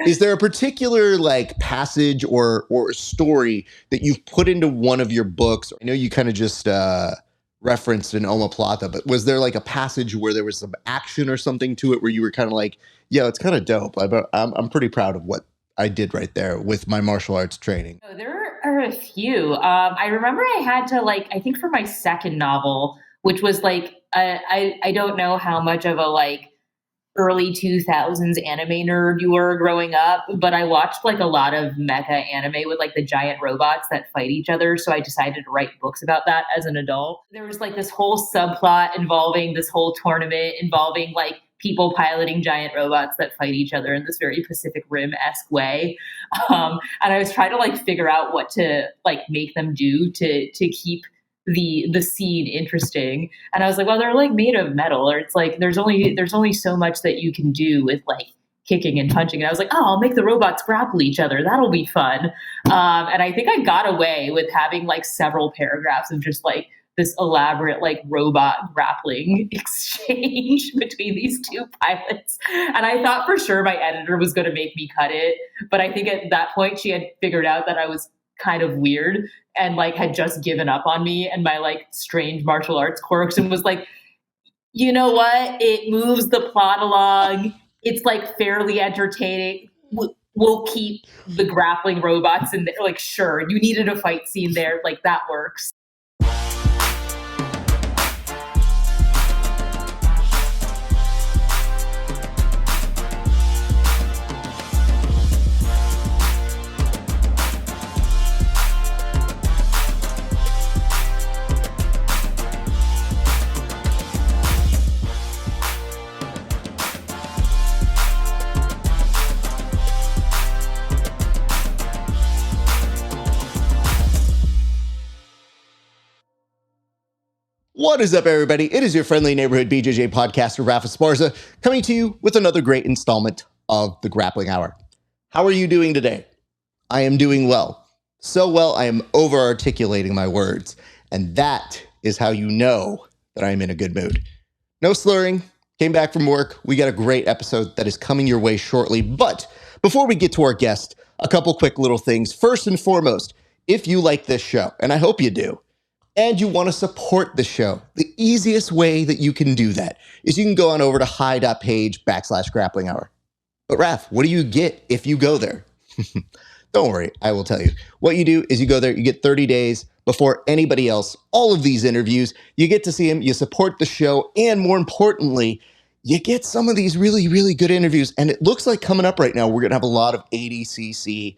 Is there a particular like passage or story that you've put into one of your books? I know you kind of just referenced an omoplata, but was there like a passage where there was some action or something to it where you were kind of like, yeah, it's kind of dope. I'm pretty proud of what I did right there with my martial arts training. Oh, there are a few. I remember I had to like, I think for my second novel, which was like, I don't know how much of a like early 2000s anime nerd you were growing up, but I watched like a lot of mecha anime with like the giant robots that fight each other. So I decided to write books about that as an adult. There was like this whole subplot involving this whole tournament involving like people piloting giant robots that fight each other in this very Pacific Rim-esque way. And I was trying to like figure out what to like make them do to keep the scene interesting. And I was like, well, they're like made of metal, or it's like there's only so much that you can do with like kicking and punching. And I was like, oh, I'll make the robots grapple each other. That'll be fun. And I think I got away with having like several paragraphs of just like this elaborate like robot grappling exchange between these two pilots. And I thought for sure my editor was going to make me cut it. But I think at that point she had figured out that I was kind of weird and like had just given up on me and my like strange martial arts quirks, and was like, you know what? It moves the plot along. It's like fairly entertaining. We'll keep the grappling robots in there. Like, sure, you needed a fight scene there. Like, that works. What is up, everybody? It is your friendly neighborhood BJJ podcaster, Rafa Sparza, coming to you with another great installment of the Grappling Hour. How are you doing today? I am doing well. So well, I am over-articulating my words, and that is how you know that I am in a good mood. No slurring, came back from work. We got a great episode that is coming your way shortly, but before we get to our guest, a couple quick little things. First and foremost, if you like this show, and I hope you do, and you want to support the show, the easiest way that you can do that is you can go on over to HY.PAGE/GRAPPLINGHOUR. But Raph, what do you get if you go there? Don't worry, I will tell you. What you do is you go there, you get 30 days before anybody else, all of these interviews, you get to see them, you support the show, and more importantly, you get some of these really, really good interviews. And it looks like coming up right now, we're going to have a lot of ADCC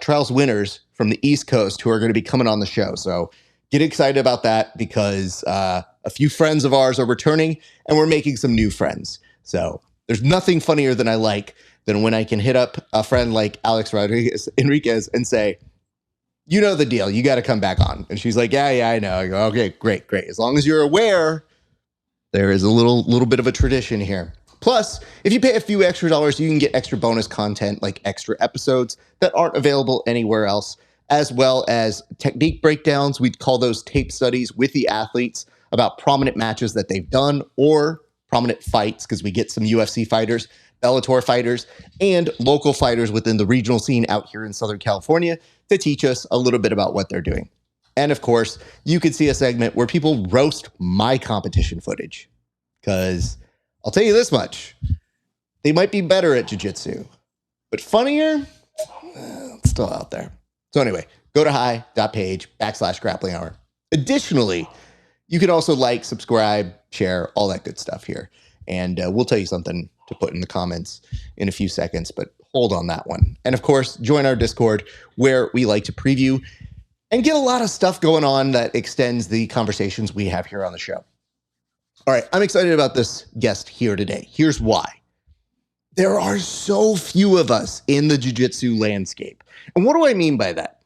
trials winners from the East Coast who are going to be coming on the show. So get excited about that because a few friends of ours are returning and we're making some new friends. So there's nothing funnier than I like than when I can hit up a friend like Alex Enriquez and say, you know the deal, you got to come back on. And she's like, yeah, I know. I go, okay, great. As long as you're aware, there is a little bit of a tradition here. Plus, if you pay a few extra dollars, you can get extra bonus content like extra episodes that aren't available anywhere else, as well as technique breakdowns. We'd call those tape studies with the athletes about prominent matches that they've done or prominent fights, because we get some UFC fighters, Bellator fighters, and local fighters within the regional scene out here in Southern California to teach us a little bit about what they're doing. And of course, you could see a segment where people roast my competition footage, because I'll tell you this much, they might be better at jiu-jitsu, but funnier, it's still out there. So anyway, go to HY.PAGE/GRAPPLINGHOUR. Additionally, you can also like, subscribe, share, all that good stuff here. And we'll tell you something to put in the comments in a few seconds, but hold on that one. And of course, join our Discord where we like to preview and get a lot of stuff going on that extends the conversations we have here on the show. All right, I'm excited about this guest here today. Here's why. There are so few of us in the jiu-jitsu landscape. And what do I mean by that?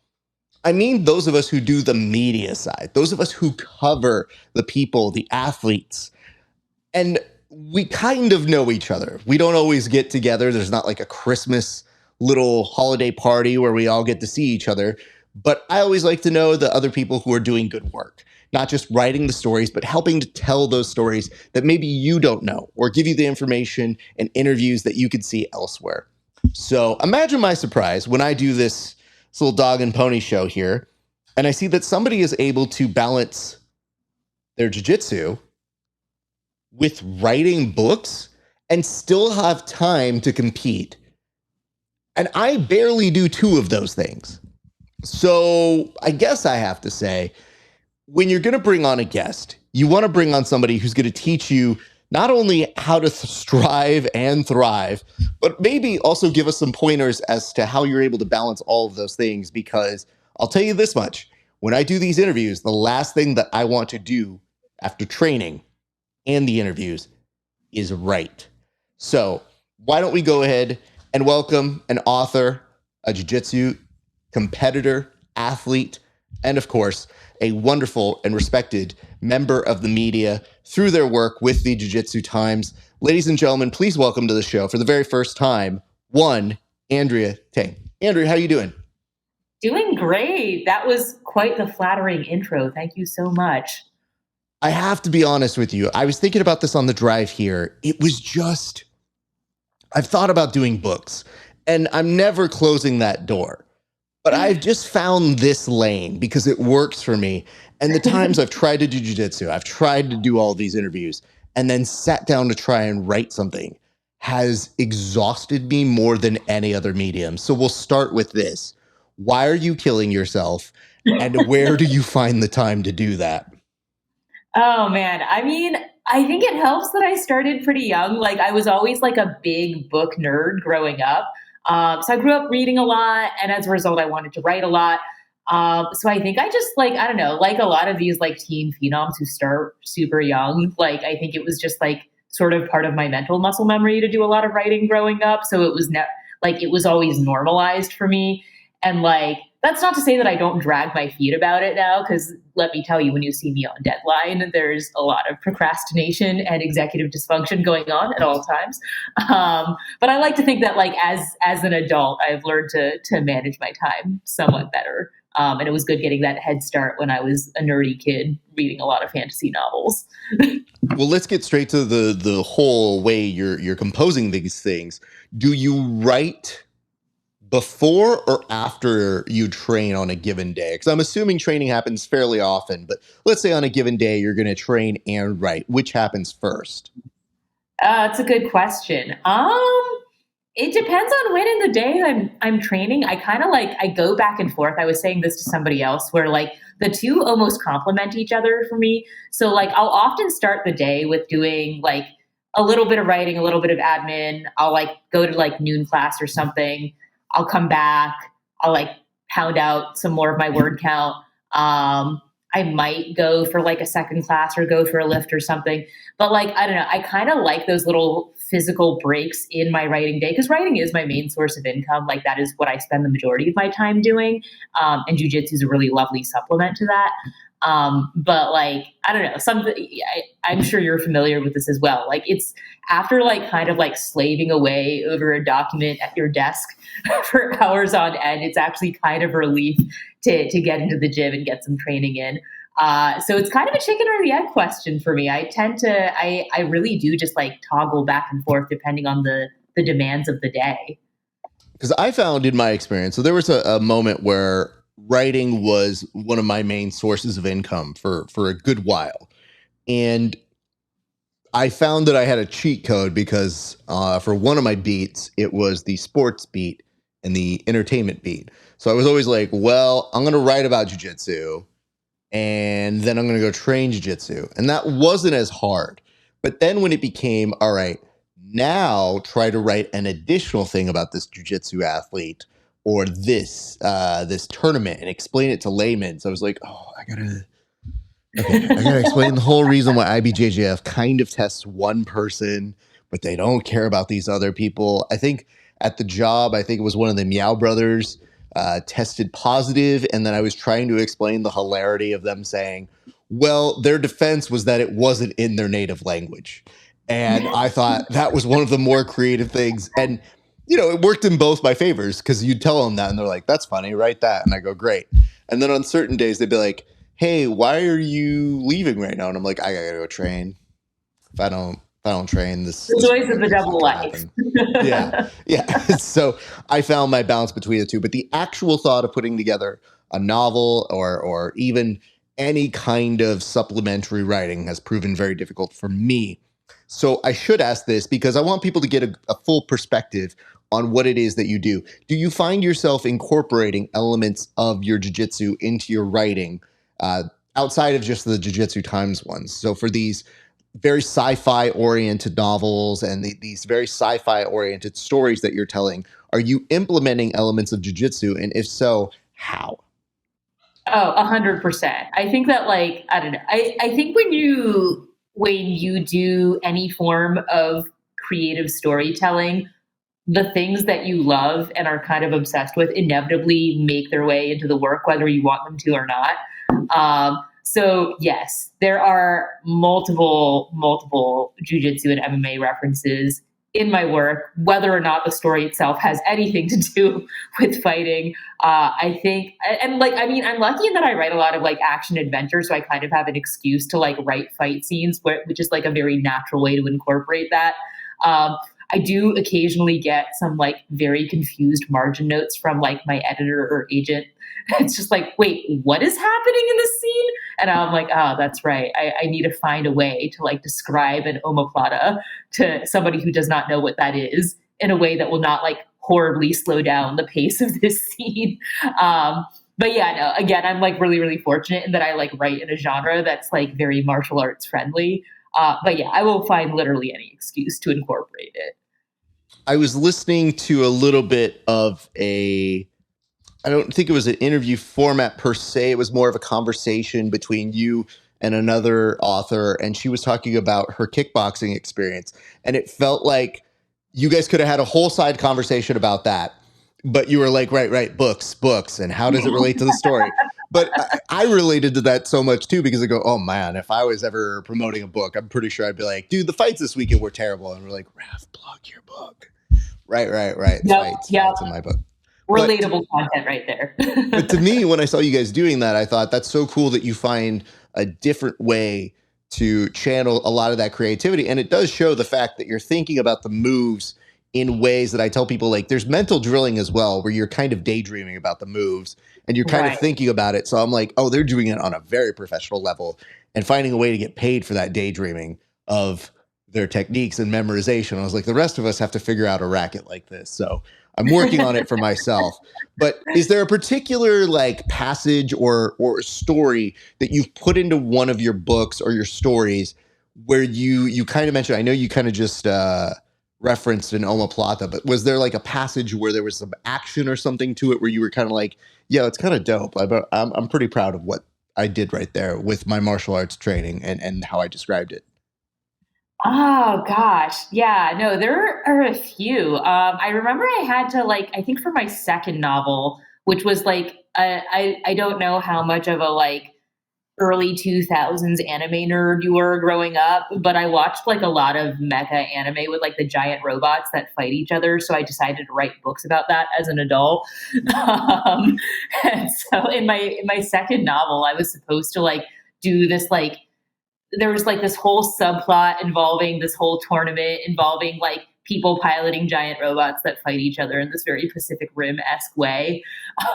I mean those of us who do the media side, those of us who cover the people, the athletes. And we kind of know each other. We don't always get together. There's not like a Christmas little holiday party where we all get to see each other. But I always like to know the other people who are doing good work, not just writing the stories, but helping to tell those stories that maybe you don't know, or give you the information and interviews that you could see elsewhere. So imagine my surprise when I do this little dog and pony show here, and I see that somebody is able to balance their jiu-jitsu with writing books and still have time to compete. And I barely do two of those things. So I guess I have to say, when you're going to bring on a guest, you want to bring on somebody who's going to teach you not only how to strive and thrive, but maybe also give us some pointers as to how you're able to balance all of those things. Because I'll tell you this much, when I do these interviews, the last thing that I want to do after training and the interviews is write. So why don't we go ahead and welcome an author, a jiu-jitsu competitor, athlete, and of course, a wonderful and respected member of the media through their work with the Jiu-Jitsu Times. Ladies and gentlemen, please welcome to the show for the very first time, one, Andrea Tang. Andrea, how are you doing? Doing great. That was quite the flattering intro. Thank you so much. I have to be honest with you. I was thinking about this on the drive here. It was just, I've thought about doing books, and I'm never closing that door. But I've just found this lane because it works for me. And the times I've tried to do jiu-jitsu, I've tried to do all these interviews, and then sat down to try and write something has exhausted me more than any other medium. So we'll start with this. Why are you killing yourself? And where do you find the time to do that? Oh man. I mean, I think it helps that I started pretty young. Like I was always like a big book nerd growing up. So I grew up reading a lot, and as a result, I wanted to write a lot. So I think I just like, I don't know, like a lot of these like teen phenoms who start super young, like I think it was just like sort of part of my mental muscle memory to do a lot of writing growing up. So it was like it was always normalized for me. And like that's not to say that I don't drag my feet about it now, because let me tell you, when you see me on deadline, there's a lot of procrastination and executive dysfunction going on at all times. But I like to think that, like as an adult, I've learned to manage my time somewhat better. And it was good getting that head start when I was a nerdy kid reading a lot of fantasy novels. Well, let's get straight to the whole way you're composing these things. Do you write before or after you train on a given day? Because I'm assuming training happens fairly often, but let's say on a given day you're going to train and write. Which happens first? It's a good question. It depends on when in the day I'm training. I kind of like I go back and forth. I was saying this to somebody else where like the two almost complement each other for me. So like I'll often start the day with doing like a little bit of writing, a little bit of admin. I'll like go to like noon class or something. I'll come back. I'll like pound out some more of my word count. I might go for like a second class or go for a lift or something. But like, I don't know, I kind of like those little physical breaks in my writing day, because writing is my main source of income. Like that is what I spend the majority of my time doing. And jujitsu is a really lovely supplement to that. But like, I don't know, something, I'm sure you're familiar with this as well. Like it's after like kind of like slaving away over a document at your desk for hours on end, it's actually kind of a relief to get into the gym and get some training in. So it's kind of a chicken or the egg question for me. I really do just like toggle back and forth depending on the demands of the day. Because I found in my experience, so there was a moment where writing was one of my main sources of income for a good while. And I found that I had a cheat code because for one of my beats, it was the sports beat and the entertainment beat. So I was always like, well, I'm going to write about jiu-jitsu and then I'm going to go train jiu-jitsu. And that wasn't as hard. But then when it became, all right, now try to write an additional thing about this jiu-jitsu athlete or this tournament and explain it to laymen. So I was like, oh, I gotta explain the whole reason why IBJJF kind of tests one person, but they don't care about these other people. I think at the job, I think it was one of the Meow brothers tested positive, and then I was trying to explain the hilarity of them saying, well, their defense was that it wasn't in their native language. And I thought that was one of the more creative things. And, you know, it worked in both my favors because you tell them that and they're like, that's funny, write that. And I go, great. And then on certain days, they'd be like, hey, why are you leaving right now? And I'm like, I gotta go train. If I don't I don't train, this The joys of the random stuff double can life. happen. Yeah. Yeah. So I found my balance between the two. But the actual thought of putting together a novel or even any kind of supplementary writing has proven very difficult for me. So I should ask this because I want people to get a full perspective on what it is that you do. Do you find yourself incorporating elements of your jiu-jitsu into your writing outside of just the Jiu-Jitsu Times ones? So for these very sci-fi oriented novels and these very sci-fi oriented stories that you're telling, are you implementing elements of jiu-jitsu? And if so, how? Oh, 100%. I think that like, I don't know. I think when you do any form of creative storytelling, the things that you love and are kind of obsessed with inevitably make their way into the work, whether you want them to or not. So yes, there are multiple jujitsu and MMA references in my work, whether or not the story itself has anything to do with fighting. I think, and like, I mean, I'm lucky in that I write a lot of like action adventure, so I kind of have an excuse to like write fight scenes, which is like a very natural way to incorporate that. Um, I do occasionally get some like very confused margin notes from like my editor or agent. It's just like, wait, what is happening in this scene? And I'm like, oh, that's right. I need to find a way to like describe an omoplata to somebody who does not know what that is in a way that will not like horribly slow down the pace of this scene. But yeah, no, again, I'm like really fortunate in that I like write in a genre that's like very martial arts friendly. But yeah, I will find literally any excuse to incorporate it. I was listening to a little bit of I don't think it was an interview format per se. It was more of a conversation between you and another author. And she was talking about her kickboxing experience. And it felt like you guys could have had a whole side conversation about that. But you were like, right, books. And how does it relate to the story? But I related to that so much too, because I go, oh man, if I was ever promoting a book, I'm pretty sure I'd be like, dude, the fights this weekend were terrible. And we're like, Raph, plug your book. Right. Yep, Fights in my book. relatable content right there. But to me, when I saw you guys doing that, I thought that's so cool that you find a different way to channel a lot of that creativity. And it does show the fact that you're thinking about the moves in ways that I tell people, like, there's mental drilling as well, where you're kind of daydreaming about the moves and you're kind of thinking about it. So I'm like, oh, they're doing it on a very professional level and finding a way to get paid for that daydreaming of their techniques and memorization. I was like, the rest of us have to figure out a racket like this. So I'm working on it for myself. But is there a particular like passage or story that you've put into one of your books or your stories where you kind of mentioned, I know you kind of just referenced an omoplata, but was there like a passage where there was some action or something to it where you were kind of like, yeah, it's kind of dope. I'm pretty proud of what I did right there with my martial arts training and how I described it. Oh gosh. Yeah, no, there are a few. I remember I had to like, I think for my second novel, which was like, I don't know how much of a like early 2000s anime nerd you were growing up, but I watched like a lot of mecha anime with like the giant robots that fight each other. So I decided to write books about that as an adult. um, and so in my second novel, I was supposed to like do this like there was like this whole subplot involving this whole tournament involving like people piloting giant robots that fight each other in this very Pacific Rim-esque way.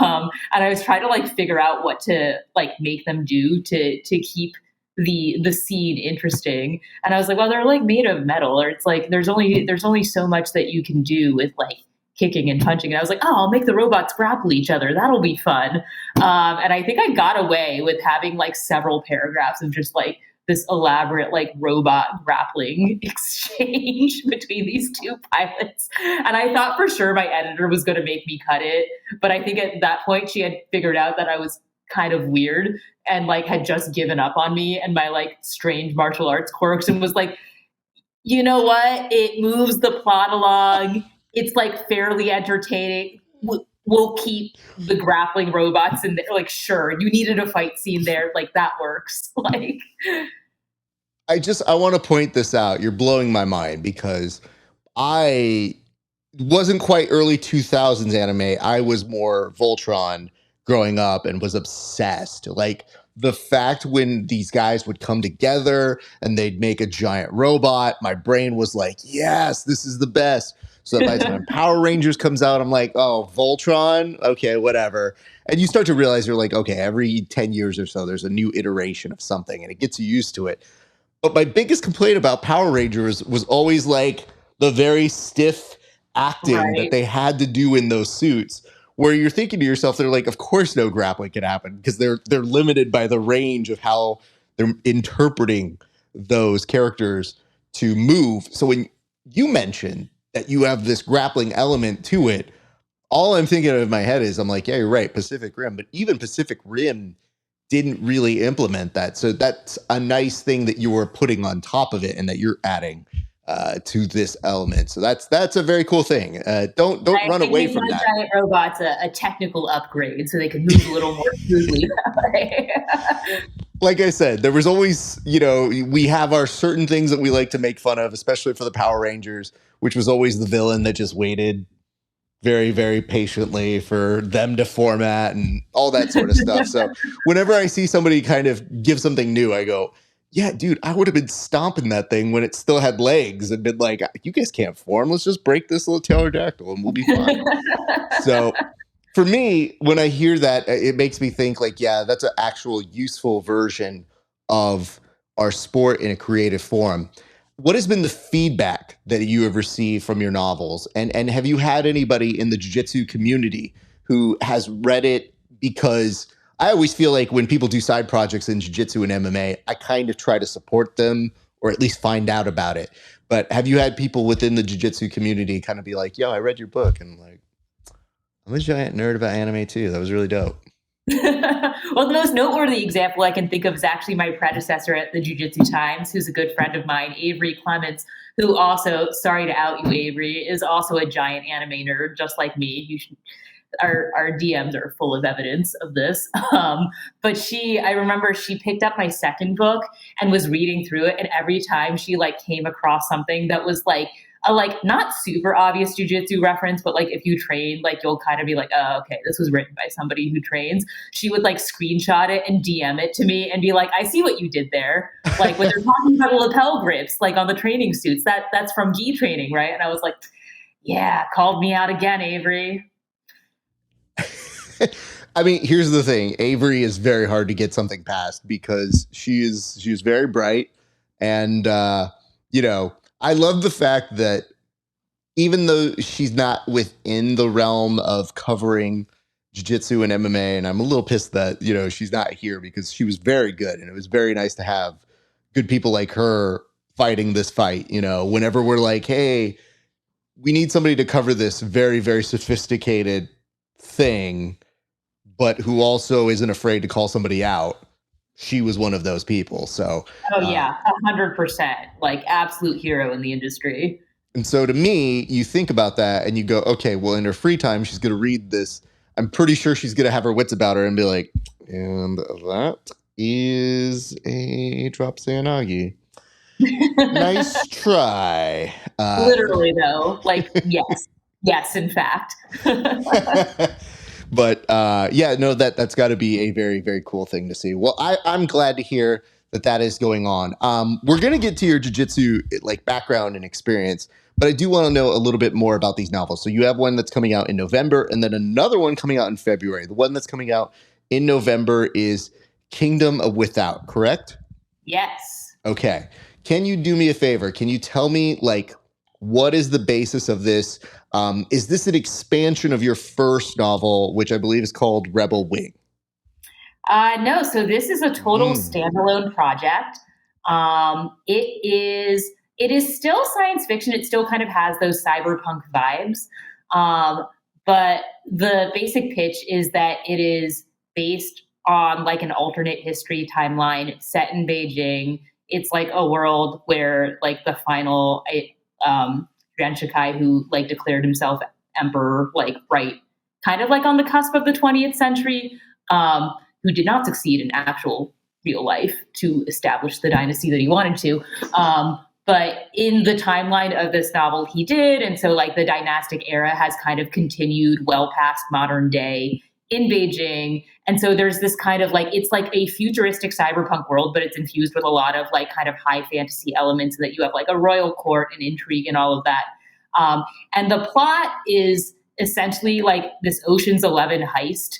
And I was trying to like figure out what to like make them do to keep the scene interesting. And I was like, well, they're like made of metal, or it's like there's only so much that you can do with like kicking and punching. And I was like, oh, I'll make the robots grapple each other. That'll be fun. And I think I got away with having like several paragraphs of just like this elaborate like robot grappling exchange between these two pilots. And I thought for sure my editor was going to make me cut it. But I think at that point she had figured out that I was kind of weird and like had just given up on me and my like strange martial arts quirks and was like, you know what? It moves the plot along. It's like fairly entertaining. We'll keep the grappling robots in there. Like, sure, you needed a fight scene there. Like, that works. Like, I want to point this out. You're blowing my mind because I wasn't quite early 2000s anime. I was more Voltron growing up and was obsessed. Like the fact when these guys would come together and they'd make a giant robot, my brain was like, yes, this is the best. So by the time Power Rangers comes out, I'm like, oh, Voltron, okay, whatever. And you start to realize you're like, okay, every 10 years or so, there's a new iteration of something, and it gets you used to it. But my biggest complaint about Power Rangers was always like the very stiff acting that they had to do in those suits, where you're thinking to yourself, they're like, of course no grappling can happen because they're limited by the range of how they're interpreting those characters to move. So when you mention that you have this grappling element to it, all I'm thinking of in my head is, I'm like, yeah, you're right, Pacific Rim. But even Pacific Rim didn't really implement that. So that's a nice thing that you were putting on top of it and that you're adding to this element. So that's a very cool thing. Don't run away from that. Giant robots a technical upgrade so they can move a little more smoothly. Like I said, there was always, we have our certain things that we like to make fun of, especially for the Power Rangers, which was always the villain that just waited very, very patiently for them to format and all that sort of stuff. So whenever I see somebody kind of give something new, I go, yeah, dude, I would have been stomping that thing when it still had legs and been like, you guys can't form. Let's just break this little pterodactyl and we'll be fine. So for me, when I hear that, it makes me think like, yeah, that's an actual useful version of our sport in a creative form. What has been the feedback that you have received from your novels? And have you had anybody in the jiu-jitsu community who has read it? Because I always feel like when people do side projects in jiu-jitsu and MMA, I kind of try to support them or at least find out about it. But have you had people within the jiu-jitsu community kind of be like, yo, I read your book and like, I'm a giant nerd about anime too. That was really dope. Well, the most noteworthy example I can think of is actually my predecessor at the Jiu-Jitsu Times, who's a good friend of mine, Avery Clements, who also, sorry to out you, Avery, is also a giant anime nerd, just like me. Our DMs are full of evidence of this. But I remember she picked up my second book and was reading through it. And every time she came across something that was not super obvious jujitsu reference, but if you train, you'll kind of be like, oh, okay, this was written by somebody who trains. She would screenshot it and DM it to me and be like, I see what you did there. When they're talking about lapel grips, on the training suits, that's from gi training, right? And I was like, yeah, called me out again, Avery. I mean, here's the thing. Avery is very hard to get something past because she's very bright. And, I love the fact that even though she's not within the realm of covering jiu-jitsu and MMA, and I'm a little pissed that, she's not here because she was very good. And it was very nice to have good people like her fighting this fight. Whenever we're like, hey, we need somebody to cover this very, very sophisticated thing, but who also isn't afraid to call somebody out. She was one of those people. So, oh yeah, 100%, absolute hero in the industry. And so to me, you think about that and you go, okay, well, in her free time, she's going to read this. I'm pretty sure she's going to have her wits about her and be like, and that is a drop Sayanagi. Nice try. Literally, though, yes, in fact. But that's got to be a very, very cool thing to see. Well, I'm glad to hear that is going on. We're going to get to your jiu-jitsu background and experience, but I do want to know a little bit more about these novels. So you have one that's coming out in November and then another one coming out in February. The one that's coming out in November is Kingdom of Without, correct? Yes. Okay. Can you do me a favor? Can you tell me what is the basis of this? Is this an expansion of your first novel, which I believe is called Rebel Wing? No, so this is a total standalone project. It is still science fiction. It still kind of has those cyberpunk vibes. But the basic pitch is that it is based on an alternate history timeline set in Beijing. It's a world where the final Yuan who declared himself emperor, right, kind of on the cusp of the 20th century, who did not succeed in actual real life to establish the dynasty that he wanted to. But in the timeline of this novel, he did. And so the dynastic era has kind of continued well past modern day in Beijing. And so there's this kind of like, it's like a futuristic cyberpunk world, but it's infused with a lot of like kind of high fantasy elements, that you have like a royal court and intrigue and all of that. Um, and the plot is essentially like this Ocean's 11 heist,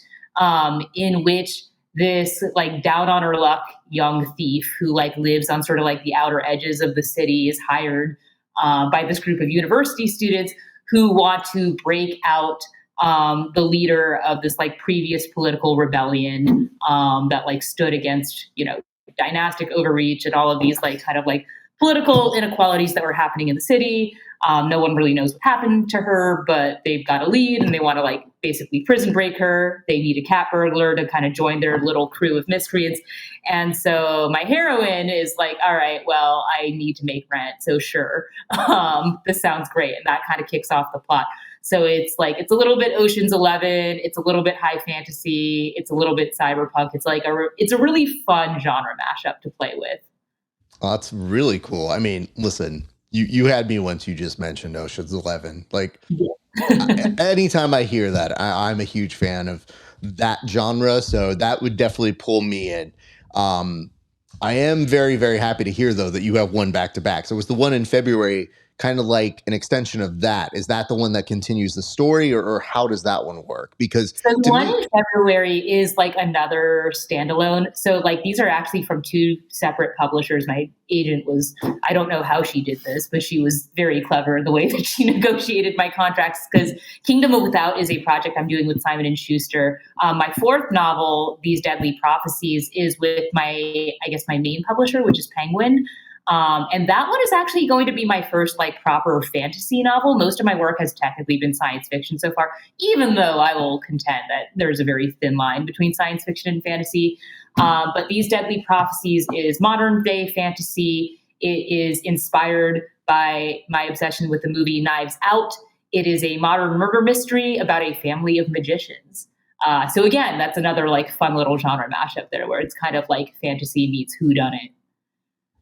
in which this like down on her luck young thief who like lives on sort of like the outer edges of the city is hired by this group of university students who want to break out the leader of this like previous political rebellion that like stood against, dynastic overreach and all of these like kind of like political inequalities that were happening in the city. No one really knows what happened to her, but they've got a lead and they want to like basically prison break her. They need a cat burglar to kind of join their little crew of miscreants. And so my heroine is like, all right, well, I need to make rent. So sure, this sounds great. And that kind of kicks off the plot. So it's like, it's a little bit Ocean's 11. It's a little bit high fantasy. It's a little bit cyberpunk. It's like it's a really fun genre mashup to play with. Oh, that's really cool. I mean, listen, you had me once you just mentioned Ocean's 11. Like, anytime I hear that, I'm a huge fan of that genre. So that would definitely pull me in. I am very, very happy to hear, though, that you have one back to back. So it was the one in February, kind of like an extension of that. Is that the one that continues the story, or how does that one work? Because so the one in February is like another standalone. So like these are actually from two separate publishers. My agent I don't know how she did this, but she was very clever in the way that she negotiated my contracts, because Kingdom of Without is a project I'm doing with Simon & Schuster. My fourth novel, These Deadly Prophecies, is with my main publisher, which is Penguin. And that one is actually going to be my first like proper fantasy novel. Most of my work has technically been science fiction so far, even though I will contend that there's a very thin line between science fiction and fantasy. But These Deadly Prophecies is modern day fantasy. It is inspired by my obsession with the movie Knives Out. It is a modern murder mystery about a family of magicians. So again, that's another like fun little genre mashup there, where it's kind of like fantasy meets whodunit.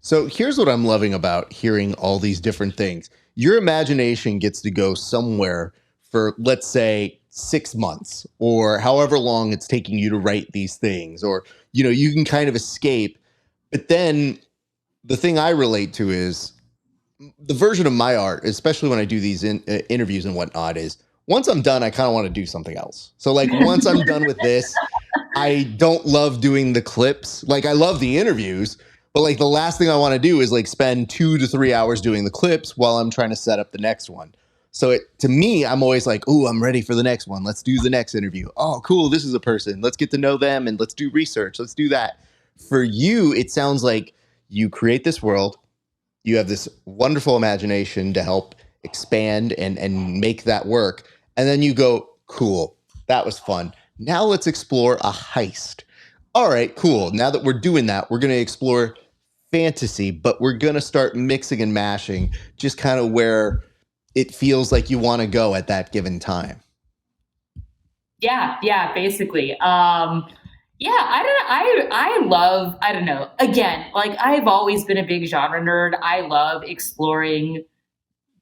So here's what I'm loving about hearing all these different things. Your imagination gets to go somewhere for, let's say, 6 months, or however long it's taking you to write these things, or, you can kind of escape. But then the thing I relate to is the version of my art, especially when I do these interviews and whatnot, is once I'm done, I kind of want to do something else. So like once I'm done with this, I don't love doing the clips. Like I love the interviews, but like the last thing I want to do is like spend 2 to 3 hours doing the clips while I'm trying to set up the next one. So to me, I'm always like, oh, I'm ready for the next one. Let's do the next interview. Oh, cool. This is a person. Let's get to know them and let's do research. Let's do that. For you, it sounds like you create this world. You have this wonderful imagination to help expand and make that work. And then you go, cool. That was fun. Now let's explore a heist. All right, cool. Now that we're doing that, we're going to explore fantasy, but we're going to start mixing and mashing just kind of where it feels like you want to go at that given time. Yeah, basically. I don't know. Again, like I've always been a big genre nerd. I love exploring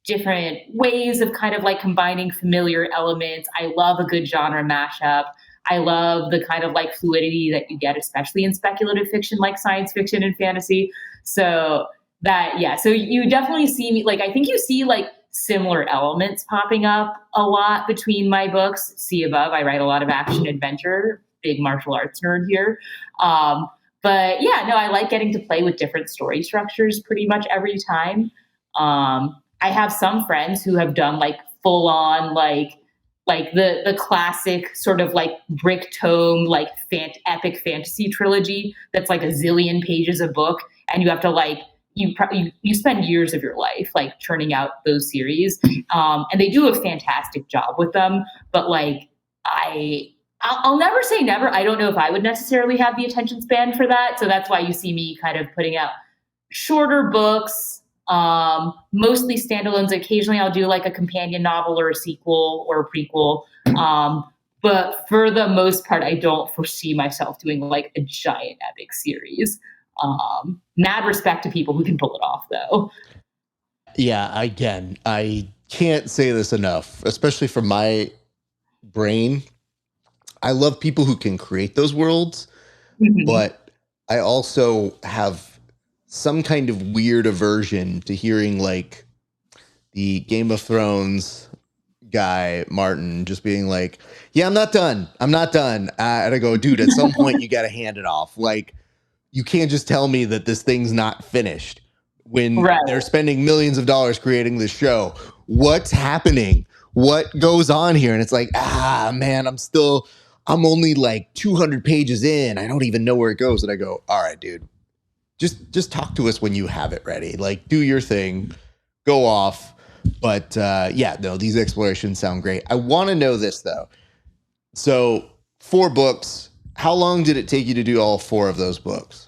different ways of kind of like combining familiar elements. I love a good genre mashup. I love the kind of like fluidity that you get, especially in speculative fiction, like science fiction and fantasy. So so you definitely see me, like, I think you see like similar elements popping up a lot between my books. See above, I write a lot of action adventure, big martial arts nerd here. But yeah, no, I like getting to play with different story structures pretty much every time. I have some friends who have done like full on like the classic sort of like brick tome like epic fantasy trilogy that's like a zillion pages of book, and you have to like you spend years of your life like churning out those series, and they do a fantastic job with them. But like I'll never say never. I don't know if I would necessarily have the attention span for that, so that's why you see me kind of putting out shorter books. Mostly standalones. Occasionally I'll do like a companion novel or a sequel or a prequel. But for the most part, I don't foresee myself doing like a giant epic series. Mad respect to people who can pull it off though. Yeah, again, I can't say this enough, especially for my brain. I love people who can create those worlds, Mhm. but I also have some kind of weird aversion to hearing like the Game of Thrones guy Martin just being like, "Yeah, I'm not done. I'm not done." And I go, "Dude, at some point you got to hand it off. Like, you can't just tell me that this thing's not finished when Right. they're spending millions of dollars creating this show. What's happening? What goes on here?" And it's like, man, I'm only like 200 pages in. I don't even know where it goes. And I go, "All right, dude, just talk to us when you have it ready. Like, do your thing, go off." But yeah, no, these explorations sound great. I want to know this though. So 4 books. How long did it take you to do all 4 of those books?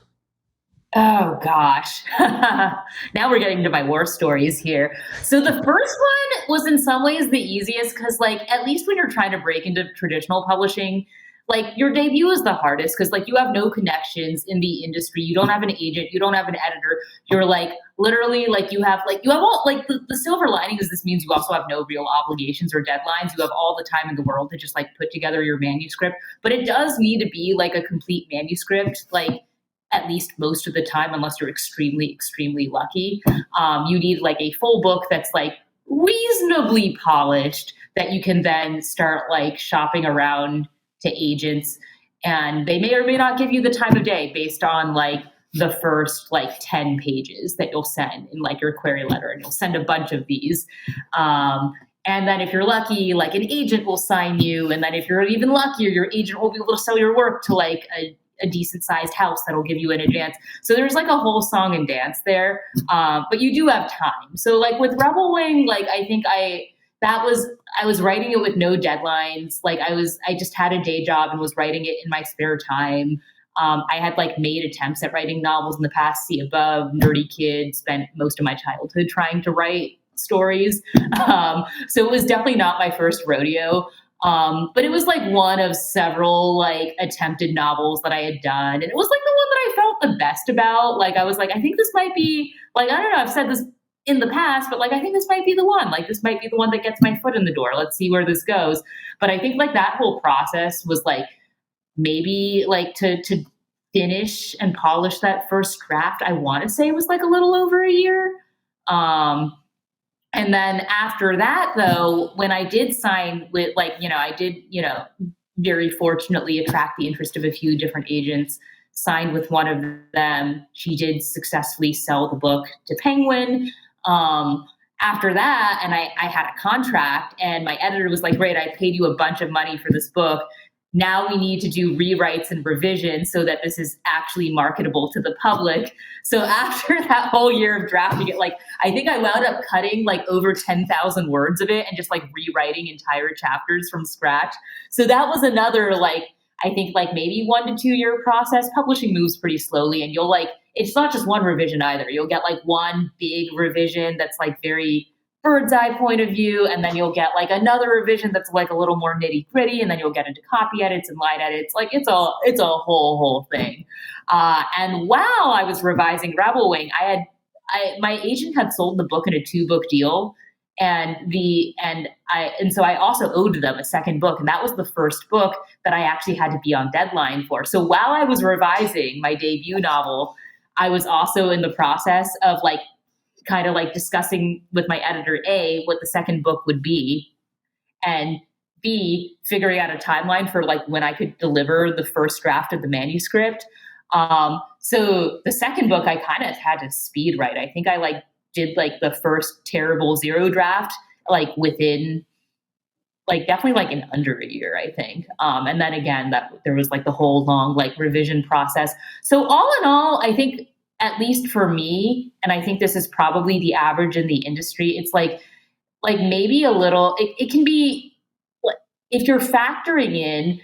Oh gosh. Now we're getting to my war stories here. So the first one was in some ways the easiest because like at least when you're trying to break into traditional publishing, like your debut is the hardest because like you have no connections in the industry. You don't have an agent, you don't have an editor. You're like literally like you have all like the silver lining is this means you also have no real obligations or deadlines. You have all the time in the world to just like put together your manuscript. But it does need to be like a complete manuscript, like at least most of the time, unless you're extremely, extremely lucky. You need like a full book that's like reasonably polished that you can then start like shopping around to agents. And they may or may not give you the time of day based on like the first like 10 pages that you'll send in like your query letter. And you'll send a bunch of these. And then if you're lucky, like an agent will sign you. And then if you're even luckier, your agent will be able to sell your work to like a decent sized house that'll give you an advance. So there's like a whole song and dance there. But you do have time. So like with Rebel Wing, like I think I was writing it with no deadlines. Like I just had a day job and was writing it in my spare time. I had like made attempts at writing novels in the past, See Above, Nerdy Kid, spent most of my childhood trying to write stories. So it was definitely not my first rodeo. But it was like one of several like attempted novels that I had done. And it was like the one that I felt the best about. Like I was like, I think this might be like, I don't know, I've said this in the past, but like I think this might be the one. Like this might be the one that gets my foot in the door. Let's see where this goes. But I think like that whole process was like maybe like to finish and polish that first draft, I want to say was like a little over a year. And then after that, though, when I did sign with, like, I did, very fortunately attract the interest of a few different agents, signed with one of them. She did successfully sell the book to Penguin. After that, and I had a contract, and my editor was like, great, I paid you a bunch of money for this book. Now we need to do rewrites and revisions so that this is actually marketable to the public. So after that whole year of drafting it, like I think I wound up cutting like over 10,000 words of it and just like rewriting entire chapters from scratch. So that was another like, I think like maybe 1 to 2 year process. Publishing moves pretty slowly, and you'll like, it's not just one revision either. You'll get like one big revision that's like very bird's eye point of view, and then you'll get like another revision that's like a little more nitty gritty, and then you'll get into copy edits and line edits. Like it's a whole thing. And while I was revising Rebel Wing, my agent had sold the book in a 2-book deal, and so I also owed them a second book, and that was the first book that I actually had to be on deadline for. So while I was revising my debut novel, I was also in the process of like kind of like discussing with my editor, A, what the second book would be, and B, figuring out a timeline for like when I could deliver the first draft of the manuscript. So the second book I kind of had to speed write. I think I like did like the first terrible 0 draft like within like definitely like in under a year, I think. And then again, that there was like the whole long like revision process. So all in all, I think at least for me, and I think this is probably the average in the industry, it's like maybe a little, it can be, if you're factoring in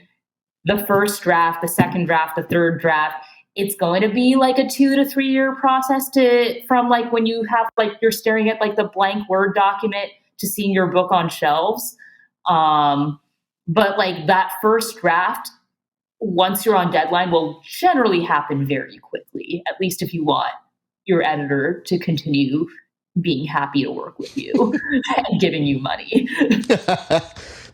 the first draft, the second draft, the third draft, it's going to be like a 2 to 3 year process from like when you have like, you're staring at like the blank Word document to seeing your book on shelves. But like that first draft, once you're on deadline, will generally happen very quickly, at least if you want your editor to continue being happy to work with you and giving you money.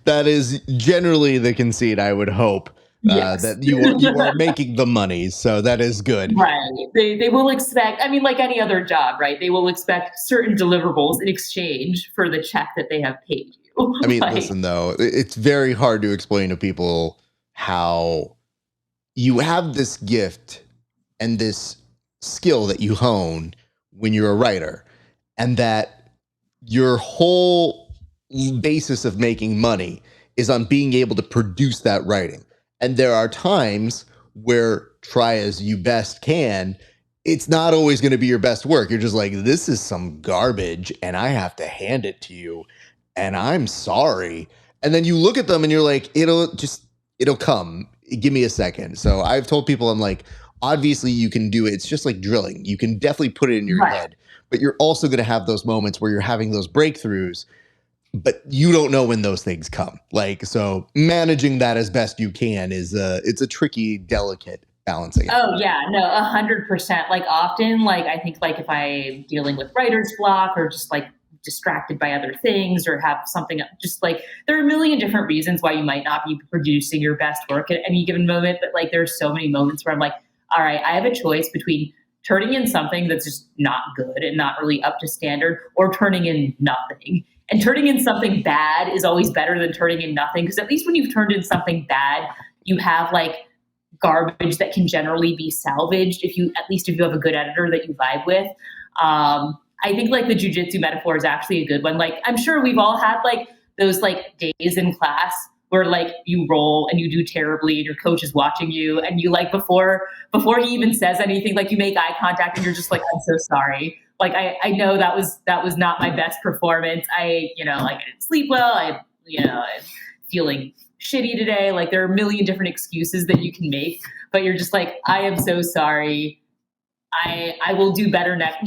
That is generally the conceit, I would hope, Yes. that you are making the money. So that is good. Right. They will expect, I mean, like any other job, right? They will expect certain deliverables in exchange for the check that they have paid you. I mean, Like, listen, though, it's very hard to explain to people how you have this gift and this skill that you hone when you're a writer, and that your whole basis of making money is on being able to produce that writing. And there are times where, try as you best can, it's not always going to be your best work. You're just like, this is some garbage and I have to hand it to you, and I'm sorry. And then you look at them and you're like, it'll come. Give me a second. So I've told people, I'm like, obviously you can do it. It's just like drilling. You can definitely put it in your head, but you're also going to have those moments where you're having those breakthroughs, but you don't know when those things come. Like, so managing that as best you can it's a tricky, delicate balancing. oh yeah, no, 100%. Like often, like I think like if I'm dealing with writer's block or just like distracted by other things or have something, just like there are a million different reasons why you might not be producing your best work at any given moment. But like there's so many moments where I'm like, all right, I have a choice between turning in something that's just not good and not really up to standard, or turning in nothing. And turning in something bad is always better than turning in nothing, because at least when you've turned in something bad, you have like garbage that can generally be salvaged if you have a good editor that you vibe with. I think like the jujitsu metaphor is actually a good one. Like I'm sure we've all had like those like days in class where like you roll and you do terribly and your coach is watching you and you like before he even says anything, like you make eye contact and you're just like, I'm so sorry. Like I know that was not my best performance. I didn't sleep well. I'm feeling shitty today. Like there are a million different excuses that you can make, but you're just like, I am so sorry. I will do better next.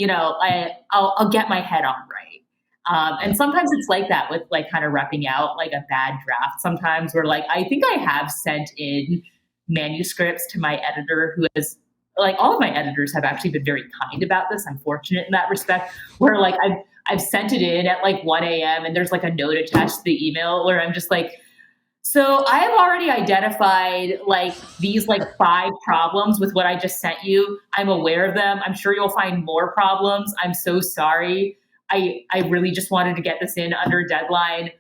I'll get my head on right. And sometimes it's like that with like kind of repping out like a bad draft sometimes, where like I think I have sent in manuscripts to my editor, who has like, all of my editors have actually been very kind about this. I'm fortunate in that respect, where like I've sent it in at like 1 a.m. and there's like a note attached to the email where I'm just like, so I have already identified like these like 5 problems with what I just sent you. I'm aware of them. I'm sure you'll find more problems. I'm so sorry. I really just wanted to get this in under deadline.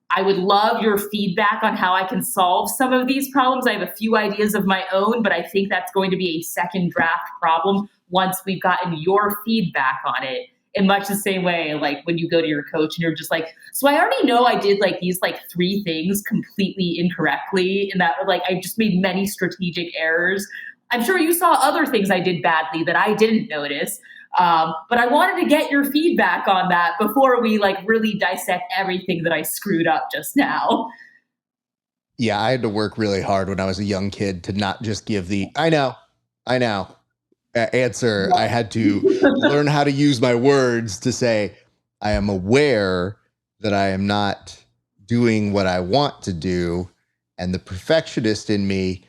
I would love your feedback on how I can solve some of these problems. I have a few ideas of my own, but I think that's going to be a second draft problem once we've gotten your feedback on it. In much the same way, like when you go to your coach and you're just like, so I already know I did like these like 3 things completely incorrectly, and that like I just made many strategic errors. I'm sure you saw other things I did badly that I didn't notice. But I wanted to get your feedback on that before we like really dissect everything that I screwed up just now. Yeah, I had to work really hard when I was a young kid to not just give the I know answer. I had to learn how to use my words to say, I am aware that I am not doing what I want to do, and the perfectionist in me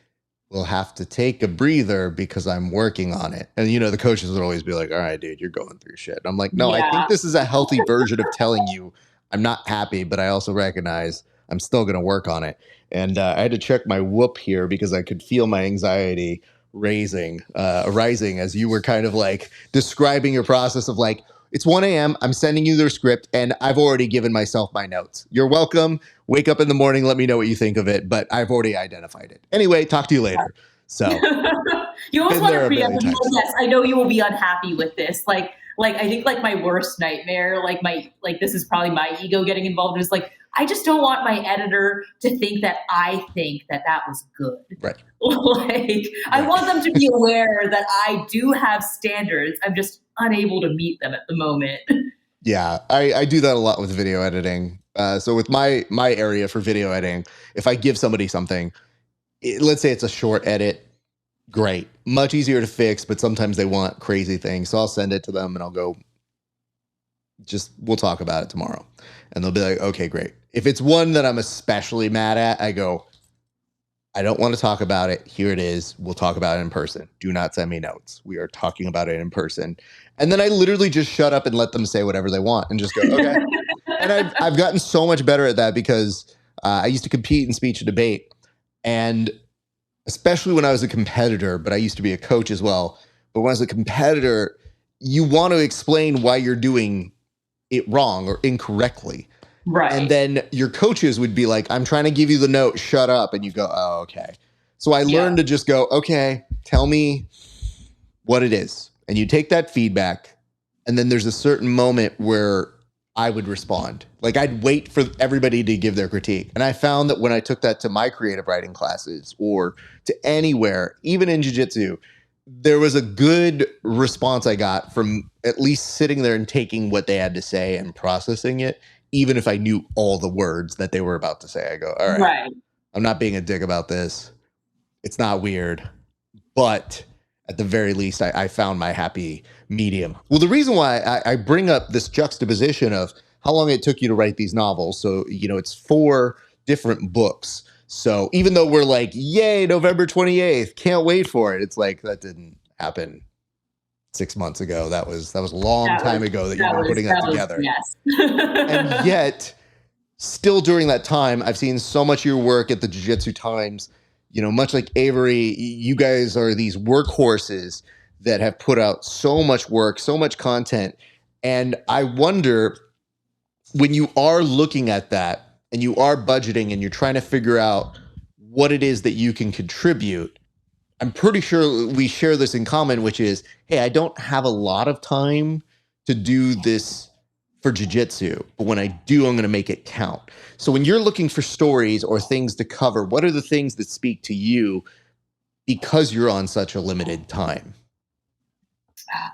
will have to take a breather because I'm working on it. And the coaches would always be like, all right, dude, you're going through shit. And I'm like, no, I think this is a healthy version of telling you I'm not happy, but I also recognize I'm still going to work on it. And I had to check my whoop here because I could feel my anxiety rising as you were kind of like describing your process of like, it's 1 a.m. I'm sending you their script and I've already given myself my notes. You're welcome. Wake up in the morning. Let me know what you think of it. But I've already identified it. Anyway, talk to you later. So you always want to preempt. Yes, I know you will be unhappy with this. Like I think like my worst nightmare, like this is probably my ego getting involved, is like, I just don't want my editor to think that I think that was good. Right. I want them to be aware that I do have standards. I'm just unable to meet them at the moment. Yeah, I do that a lot with video editing. So with my area for video editing, if I give somebody something, let's say it's a short edit, great. Much easier to fix, but sometimes they want crazy things. So I'll send it to them and I'll go, we'll talk about it tomorrow. And they'll be like, okay, great. If it's one that I'm especially mad at, I go, I don't want to talk about it. Here it is. We'll talk about it in person. Do not send me notes. We are talking about it in person. And then I literally just shut up and let them say whatever they want and just go, okay. And I've gotten so much better at that because I used to compete in speech and debate, and especially when I was a competitor, but I used to be a coach as well. But when I was a competitor, you want to explain why you're doing it wrong or incorrectly. Right. And then your coaches would be like, I'm trying to give you the note, shut up. And you go, oh, okay. So I learned to just go, okay, tell me what it is. And you take that feedback. And then there's a certain moment where I would respond. Like I'd wait for everybody to give their critique. And I found that when I took that to my creative writing classes or to anywhere, even in jiu-jitsu, there was a good response I got from at least sitting there and taking what they had to say and processing it, even if I knew all the words that they were about to say. I go, all right. I'm not being a dick about this. It's not weird. But at the very least, I found my happy medium. Well, the reason why I bring up this juxtaposition of how long it took you to write these novels. So, it's 4 different books. So even though we're like, yay, November 28th, can't wait for it. It's like, that didn't happen 6 months ago. That was a long time ago that you've been putting that together. Yes. And yet, still during that time, I've seen so much of your work at the Jiu-Jitsu Times. Much like Avery, you guys are these workhorses that have put out so much work, so much content. And I wonder, when you are looking at that and you are budgeting and you're trying to figure out what it is that you can contribute, I'm pretty sure we share this in common, which is, hey, I don't have a lot of time to do this for jiu-jitsu, but when I do, I'm going to make it count. So when you're looking for stories or things to cover, what are the things that speak to you because you're on such a limited time?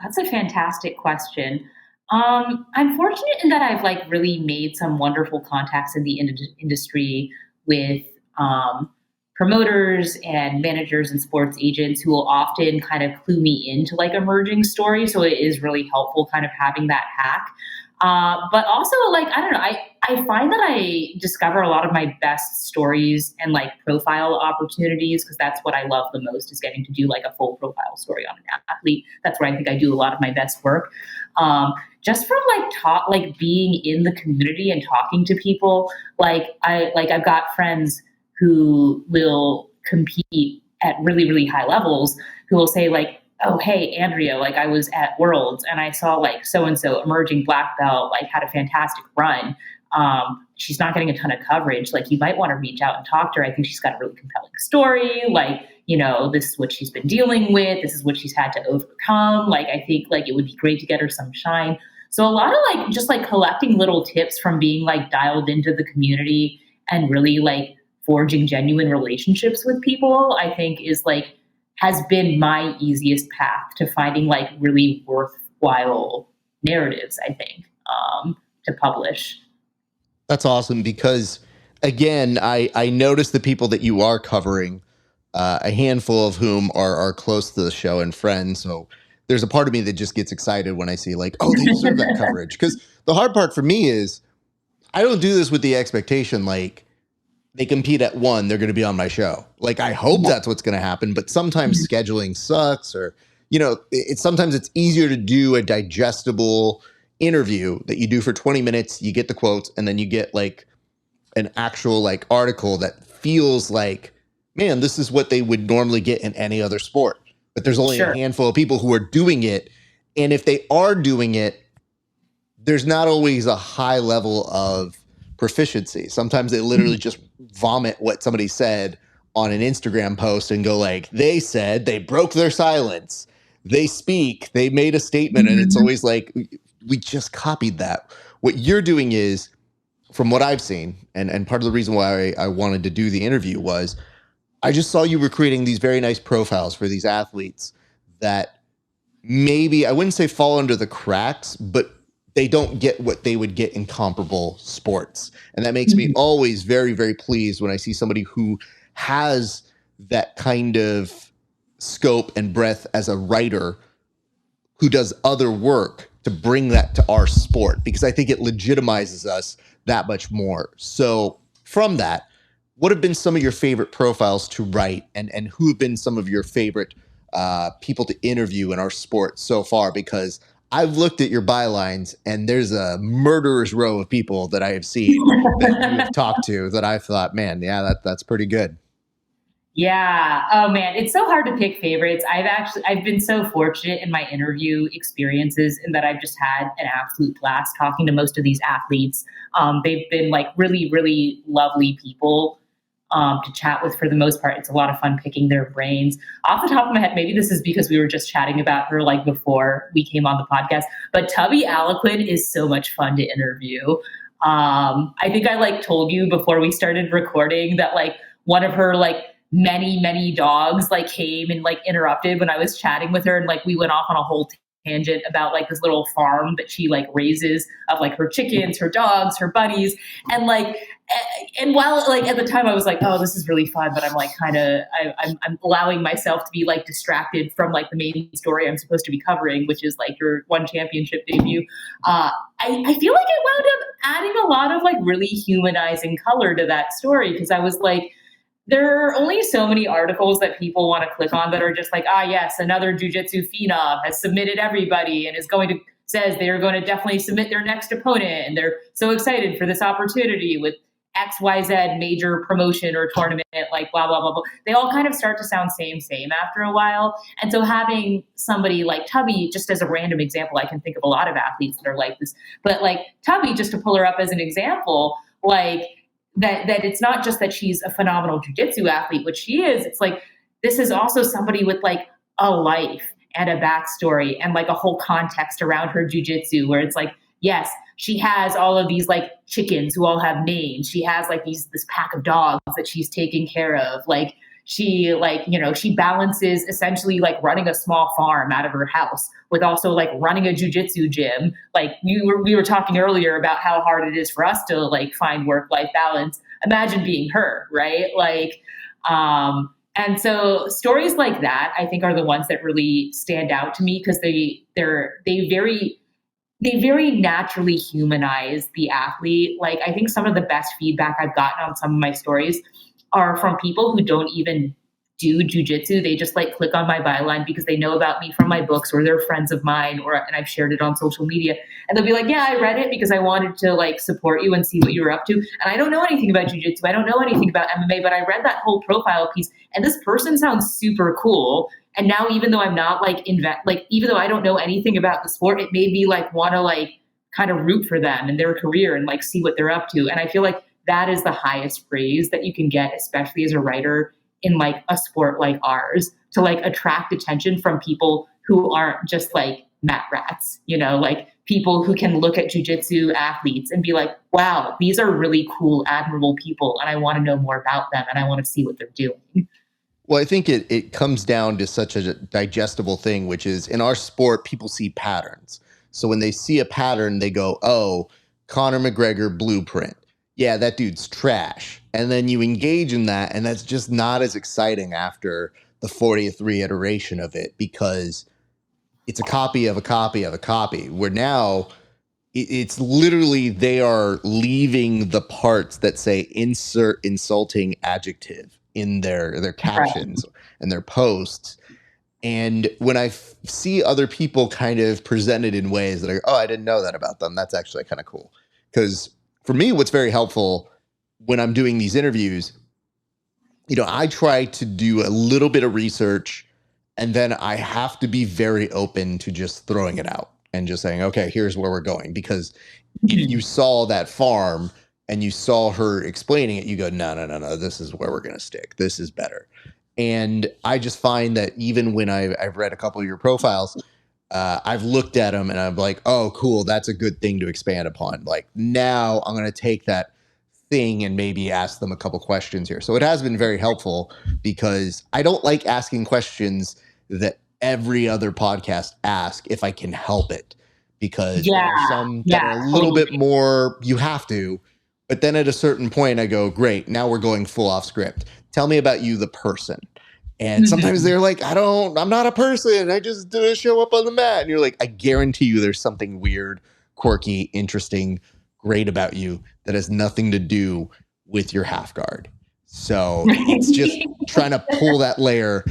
That's a fantastic question. I'm fortunate in that I've really made some wonderful contacts in the industry with promoters and managers and sports agents who will often kind of clue me into emerging stories. So it is really helpful kind of having that hack. But also, I don't know, I find that I discover a lot of my best stories and profile opportunities, because that's what I love the most, is getting to do a full profile story on an athlete. That's where I think I do a lot of my best work. Just from being in the community and talking to people, I've got friends who will compete at really, really high levels who will say oh, hey, Andrea, I was at Worlds and I saw so-and-so emerging black belt, had a fantastic run. She's not getting a ton of coverage. You might want to reach out and talk to her. I think she's got a really compelling story. This is what she's been dealing with. This is what she's had to overcome. I think it would be great to get her some shine. So a lot of just collecting little tips from being dialed into the community and really forging genuine relationships with people, I think is has been my easiest path to finding really worthwhile narratives, I think, to publish. That's awesome, because again, I noticed the people that you are covering, a handful of whom are close to the show and friends. So there's a part of me that just gets excited when I see oh, they deserve that coverage. Because the hard part for me is I don't do this with the expectation they compete at 1, they're going to be on my show. I hope that's what's going to happen, but sometimes scheduling sucks, or, sometimes it's easier to do a digestible interview that you do for 20 minutes, you get the quotes, and then you get an actual article that feels man, this is what they would normally get in any other sport. But there's only a handful of people who are doing it. And if they are doing it, there's not always a high level of proficiency. Sometimes they literally just vomit what somebody said on an Instagram post and go they said, they broke their silence, they speak, they made a statement. And it's always we just copied that. What you're doing is, from what I've seen, and part of the reason why I wanted to do the interview was I just saw you were creating these very nice profiles for these athletes that maybe, I wouldn't say fall under the cracks, but they don't get what they would get in comparable sports. And that makes me always very, very pleased when I see somebody who has that kind of scope and breadth as a writer who does other work to bring that to our sport, because I think it legitimizes us that much more. So from that, what have been some of your favorite profiles to write, and who have been some of your favorite people to interview in our sport so far? Because I've looked at your bylines, and there's a murderer's row of people that I have seen that you have talked to that I thought, man, yeah, that's pretty good. Yeah. Oh man, it's so hard to pick favorites. I've been so fortunate in my interview experiences in that I've just had an absolute blast talking to most of these athletes. They've been like really, really lovely people to chat with for the most part. It's a lot of fun picking their brains. Off the top of my head, maybe this is because we were just chatting about her like before we came on the podcast, but Tubby Aliquin is so much fun to interview. I think I like told you before we started recording that like one of her like many dogs like came and like interrupted when I was chatting with her, and like we went off on a whole tangent about like this little farm that she like raises of like her chickens, her dogs, her bunnies, and like and while like at the time I was like, oh, this is really fun, but I'm like kind of I'm allowing myself to be like distracted from like the main story I'm supposed to be covering, which is like your one championship debut. I feel like it wound up adding a lot of like really humanizing color to that story, because I was like, there are only so many articles that people want to click on that are just like, ah, yes, another jujitsu phenom has submitted everybody and is going to says they are going to definitely submit their next opponent, and they're so excited for this opportunity with XYZ major promotion or tournament, like blah blah blah blah. They all kind of start to sound same after a while, and so having somebody like Tubby, just as a random example, I can think of a lot of athletes that are like this, but like Tubby, just to pull her up as an example, like that it's not just that she's a phenomenal jiu-jitsu athlete, which she is. It's like, this is also somebody with like a life and a backstory and like a whole context around her jiu-jitsu, where it's like, yes, she has all of these like chickens who all have names. She has like this pack of dogs that she's taking care of. Like she like, you know, she balances essentially like running a small farm out of her house with also like running a jujitsu gym. Like we were talking earlier about how hard it is for us to like find work-life balance. Imagine being her, right? Like, and so stories like that, I think, are the ones that really stand out to me, because they very naturally humanize the athlete. Like, I think some of the best feedback I've gotten on some of my stories are from people who don't even do jujitsu. They just like click on my byline because they know about me from my books, or they're friends of mine, and I've shared it on social media. And they'll be like, yeah, I read it because I wanted to like support you and see what you were up to. And I don't know anything about jujitsu. I don't know anything about MMA, but I read that whole profile piece, and this person sounds super cool. And now, even though I'm not like even though I don't know anything about the sport, it made me like want to like kind of root for them and their career and like see what they're up to. And I feel like that is the highest praise that you can get, especially as a writer in like a sport like ours, to like attract attention from people who aren't just like mat rats, you know, like people who can look at jujitsu athletes and be like, wow, these are really cool, admirable people, and I want to know more about them, and I want to see what they're doing. Well, I think it comes down to such a digestible thing, which is in our sport, people see patterns. So when they see a pattern, they go, oh, Conor McGregor blueprint. Yeah, that dude's trash. And then you engage in that, and that's just not as exciting after the 40th reiteration of it, because it's a copy of a copy of a copy, where now it's literally they are leaving the parts that say insert insulting adjective in their captions and their posts. And when I see other people kind of presented in ways that are, oh, I didn't know that about them, that's actually kind of cool. Because for me, what's very helpful when I'm doing these interviews, you know, I try to do a little bit of research, and then I have to be very open to just throwing it out and just saying, okay, here's where we're going. Because if you saw that farm and you saw her explaining it, you go, no, this is where we're going to stick. This is better. And I just find that even when I've read a couple of your profiles, I've looked at them and I'm like, oh, cool, that's a good thing to expand upon. Like, now I'm going to take that thing and maybe ask them a couple questions here. So it has been very helpful, because I don't like asking questions that every other podcast asks if I can help it, because there are some that are a little bit more, you have to. But then at a certain point, I go, great, now we're going full off script. Tell me about you, the person. And sometimes they're like, I'm not a person. I just show up on the mat. And you're like, I guarantee you there's something weird, quirky, interesting, great about you that has nothing to do with your half guard. So it's just trying to pull that layer,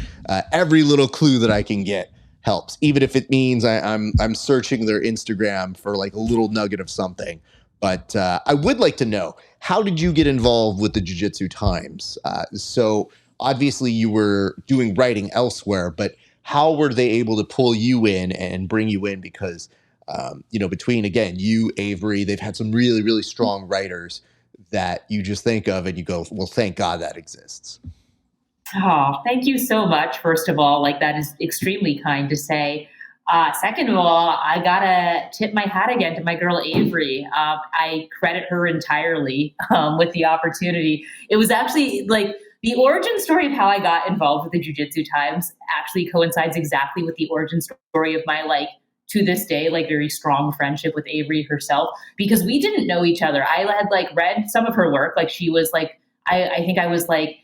every little clue that I can get helps, even if it means I'm searching their Instagram for like a little nugget of something. But I would like to know, how did you get involved with the Jiu-Jitsu Times? So obviously you were doing writing elsewhere, but how were they able to pull you in and bring you in? Because, between, again, you, Avery, they've had some really, really strong writers that you just think of and you go, well, thank God that exists. Oh, thank you so much. First of all, like that is extremely kind to say. Second of all, I gotta tip my hat again to my girl Avery. I credit her entirely with the opportunity. It was actually like the origin story of how I got involved with the Jiu-Jitsu Times actually coincides exactly with the origin story of my like to this day like very strong friendship with Avery herself, because we didn't know each other. I had like read some of her work. Like she was like I think I was like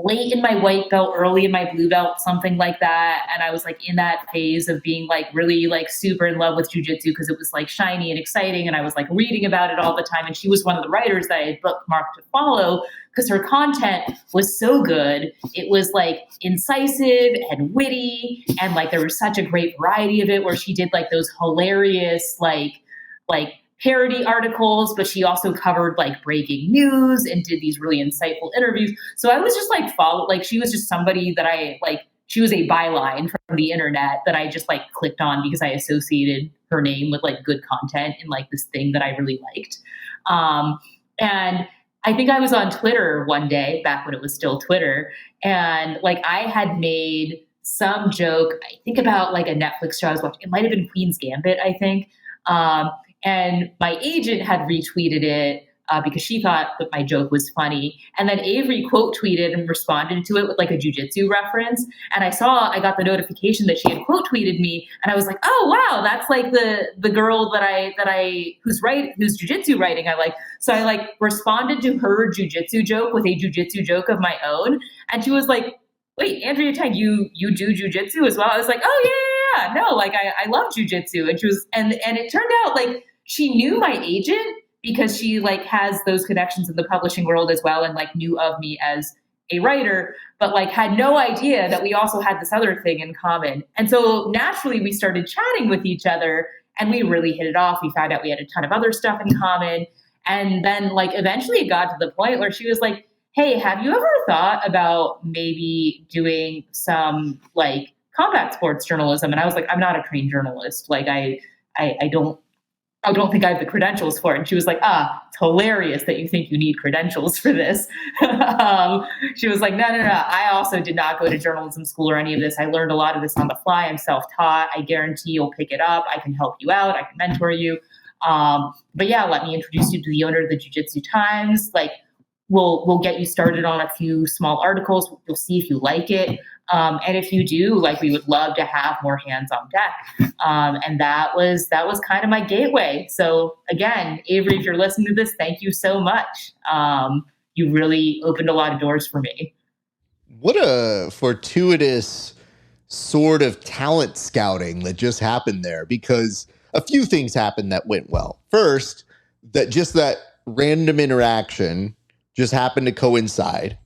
late in my white belt, early in my blue belt, something like that. And I was like in that phase of being like really like super in love with jujitsu because it was like shiny and exciting. And I was like reading about it all the time. And she was one of the writers that I had bookmarked to follow because her content was so good. It was like incisive and witty. And like there was such a great variety of it where she did like those hilarious, like parody articles, but she also covered like breaking news and did these really insightful interviews. So I was just like she was just somebody that I like, she was a byline from the internet that I just like clicked on because I associated her name with like good content and like this thing that I really liked. And I think I was on Twitter one day back when it was still Twitter. And like I had made some joke, I think about like a Netflix show I was watching. It might've been Queen's Gambit, I think. And my agent had retweeted it because she thought that my joke was funny. And then Avery quote tweeted and responded to it with like a jujitsu reference. And I got the notification that she had quote tweeted me. And I was like, oh, wow, that's like the girl who's jujitsu writing I like. So I like responded to her jujitsu joke with a jujitsu joke of my own. And she was like, wait, Andrea Tang, you do jujitsu as well? I was like, oh yeah. No, like I love jujitsu. And she was, and it turned out like she knew my agent because she like has those connections in the publishing world as well and like knew of me as a writer, but like had no idea that we also had this other thing in common. And so naturally we started chatting with each other and we really hit it off. We found out we had a ton of other stuff in common. And then like eventually it got to the point where she was like, hey, have you ever thought about maybe doing some like combat sports journalism? And I was like, I'm not a trained journalist. Like I don't think I have the credentials for it. And she was like, it's hilarious that you think you need credentials for this. She was like, no. I also did not go to journalism school or any of this. I learned a lot of this on the fly. I'm self-taught. I guarantee you'll pick it up. I can help you out. I can mentor you. But yeah, let me introduce you to the owner of the Jiu-Jitsu Times. Like, we'll get you started on a few small articles. You'll see if you like it. And if you do, like, we would love to have more hands on deck. And that was kind of my gateway. So again, Avery, if you're listening to this, thank you so much. You really opened a lot of doors for me. What a fortuitous sort of talent scouting that just happened there, because a few things happened that went well. First, that random interaction just happened to coincide.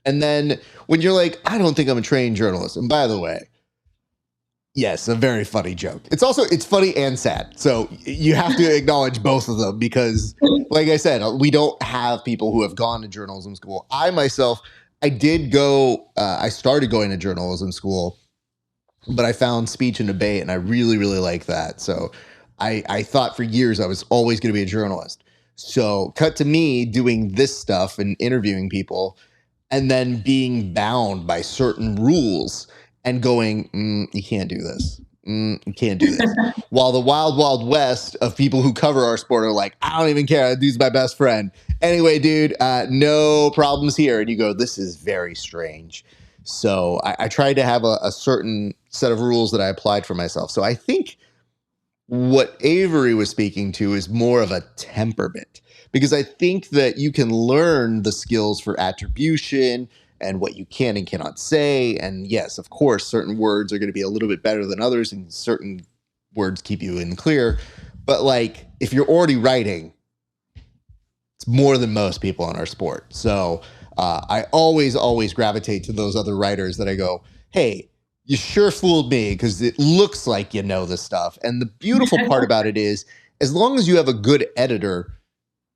And then when you're like, I don't think I'm a trained journalist. And by the way, yes, a very funny joke. It's funny and sad. So you have to acknowledge both of them because, like I said, we don't have people who have gone to journalism school. I myself, I started going to journalism school, but I found speech and debate and I really, really like that. So I thought for years I was always going to be a journalist. So cut to me doing this stuff and interviewing people and then being bound by certain rules and going, you can't do this. You can't do this. While the wild, wild west of people who cover our sport are like, I don't even care. That dude's my best friend. Anyway, dude, no problems here. And you go, this is very strange. So I tried to have a certain set of rules that I applied for myself. So I think what Avery was speaking to is more of a temperament, because I think that you can learn the skills for attribution and what you can and cannot say. And yes, of course, certain words are going to be a little bit better than others and certain words keep you in the clear. But like, if you're already writing, it's more than most people in our sport. So I always gravitate to those other writers that I go, hey, you sure fooled me because it looks like you know this stuff. And the beautiful part about it is, as long as you have a good editor,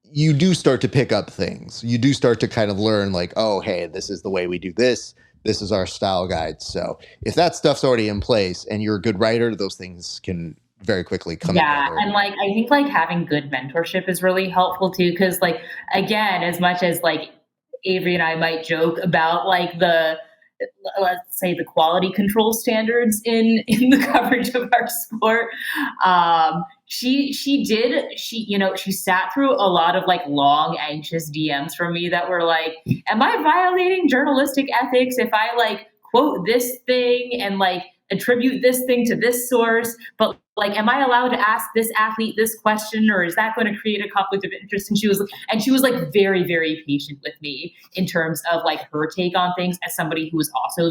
you do start to pick up things. You do start to kind of learn like, oh, hey, this is the way we do this. This is our style guide. So if that stuff's already in place and you're a good writer, those things can very quickly come together. And like, I think like having good mentorship is really helpful too. Cause like, again, as much as like Avery and I might joke about like let's say the quality control standards in the coverage of our sport. She sat through a lot of like long, anxious DMs from me that were like, am I violating journalistic ethics if I like quote this thing and like attribute this thing to this source, but like, am I allowed to ask this athlete this question, or is that going to create a conflict of interest? And she was like very, very patient with me in terms of like her take on things as somebody who was also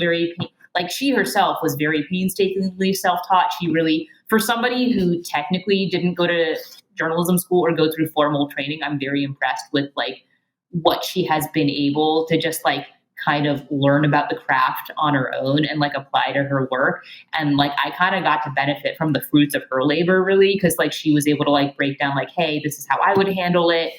like she herself was very painstakingly self-taught. She really, for somebody who technically didn't go to journalism school or go through formal training, I'm very impressed with like what she has been able to just like kind of learn about the craft on her own and like apply to her work. And like, I kind of got to benefit from the fruits of her labor really. Cause like she was able to like break down like, hey, this is how I would handle it.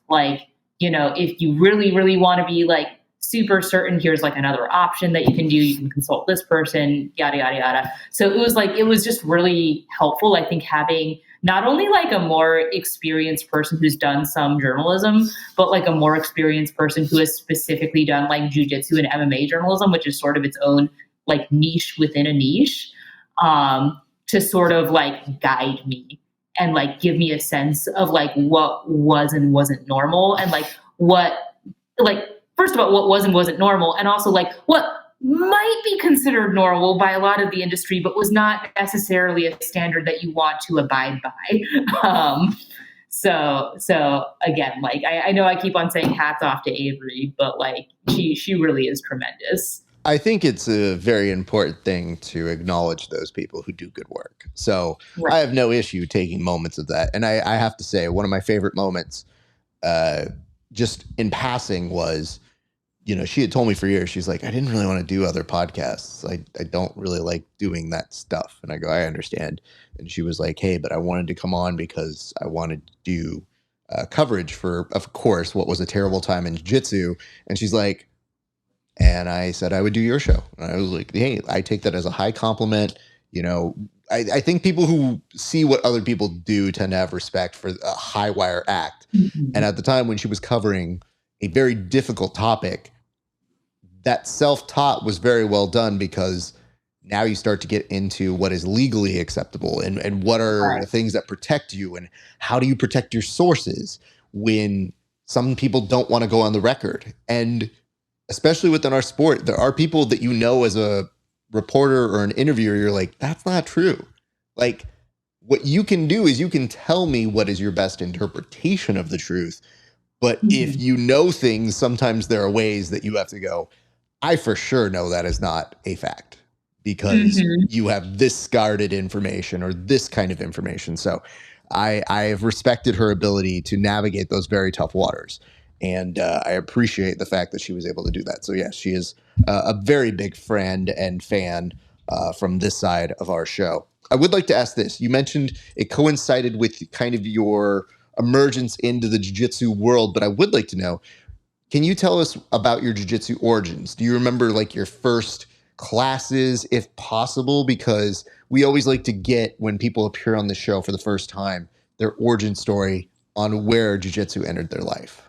Like, you know, if you really, really want to be like super certain, here's like another option that you can do. You can consult this person, yada, yada, yada. So it was just really helpful. I think having not only like a more experienced person who's done some journalism, but like a more experienced person who has specifically done like jiu-jitsu and MMA journalism, which is sort of its own like niche within a niche, to sort of like guide me and like give me a sense of like what was and wasn't normal, and like what, like, first of all, what was and wasn't normal, and also like what might be considered normal by a lot of the industry, but was not necessarily a standard that you want to abide by. So again, like I know I keep on saying hats off to Avery, but like she really is tremendous. I think it's a very important thing to acknowledge those people who do good work. So Right. I have no issue taking moments of that. And I have to say, one of my favorite moments, just in passing, was, you know, she had told me for years, she's like, I didn't really want to do other podcasts. I don't really like doing that stuff. And I go, I understand. And she was like, hey, but I wanted to come on because I wanted to do coverage for, of course, what was a terrible time in jiu-jitsu. And she's like, and I said I would do your show. And I was like, hey, I take that as a high compliment. You know, I think people who see what other people do tend to have respect for a high wire act. Mm-hmm. And at the time when she was covering a very difficult topic, that self-taught was very well done, because now you start to get into what is legally acceptable and what are the things that protect you, and how do you protect your sources when some people don't want to go on the record. And especially within our sport, there are people that, you know, as a reporter or an interviewer, you're like, that's not true. Like, what you can do is you can tell me what is your best interpretation of the truth. But if you know things, sometimes there are ways that you have to go, I for sure know that is not a fact, because you have this guarded information or this kind of information. So I have respected her ability to navigate those very tough waters. And I appreciate the fact that she was able to do that. So yes, she is a very big friend and fan from this side of our show. I would like to ask this. You mentioned it coincided with kind of your emergence into the jiu-jitsu world, but I would like to know, can you tell us about your jiu-jitsu origins? Do you remember like your first classes, if possible? Because we always like to get, when people appear on the show for the first time, their origin story on where jiu-jitsu entered their life.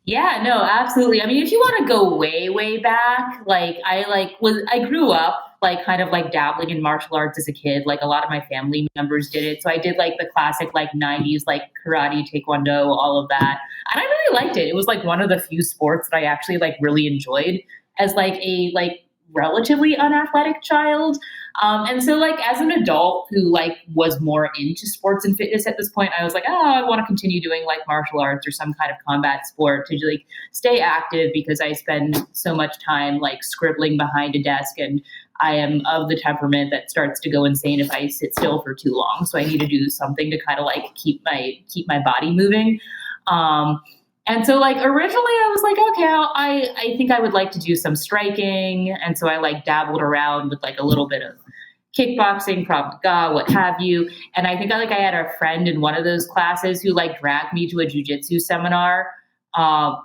Yeah, no, absolutely. I mean, if you want to go way, way back, like I grew up like kind of like dabbling in martial arts as a kid. Like a lot of my family members did it. So I did like the classic like 90s, like karate, taekwondo, all of that. And I really liked it. It was like one of the few sports that I actually like really enjoyed as like a like relatively unathletic child. And so like as an adult who like was more into sports and fitness at this point, I was like, oh, I want to continue doing like martial arts or some kind of combat sport to like stay active, because I spend so much time like scribbling behind a desk, and I am of the temperament that starts to go insane if I sit still for too long. So I need to do something to kind of like keep my body moving. And so like originally I was like, okay, I think I would like to do some striking. And so I like dabbled around with like a little bit of kickboxing, Krav Maga, what have you. And I think I had a friend in one of those classes who like dragged me to a jujitsu seminar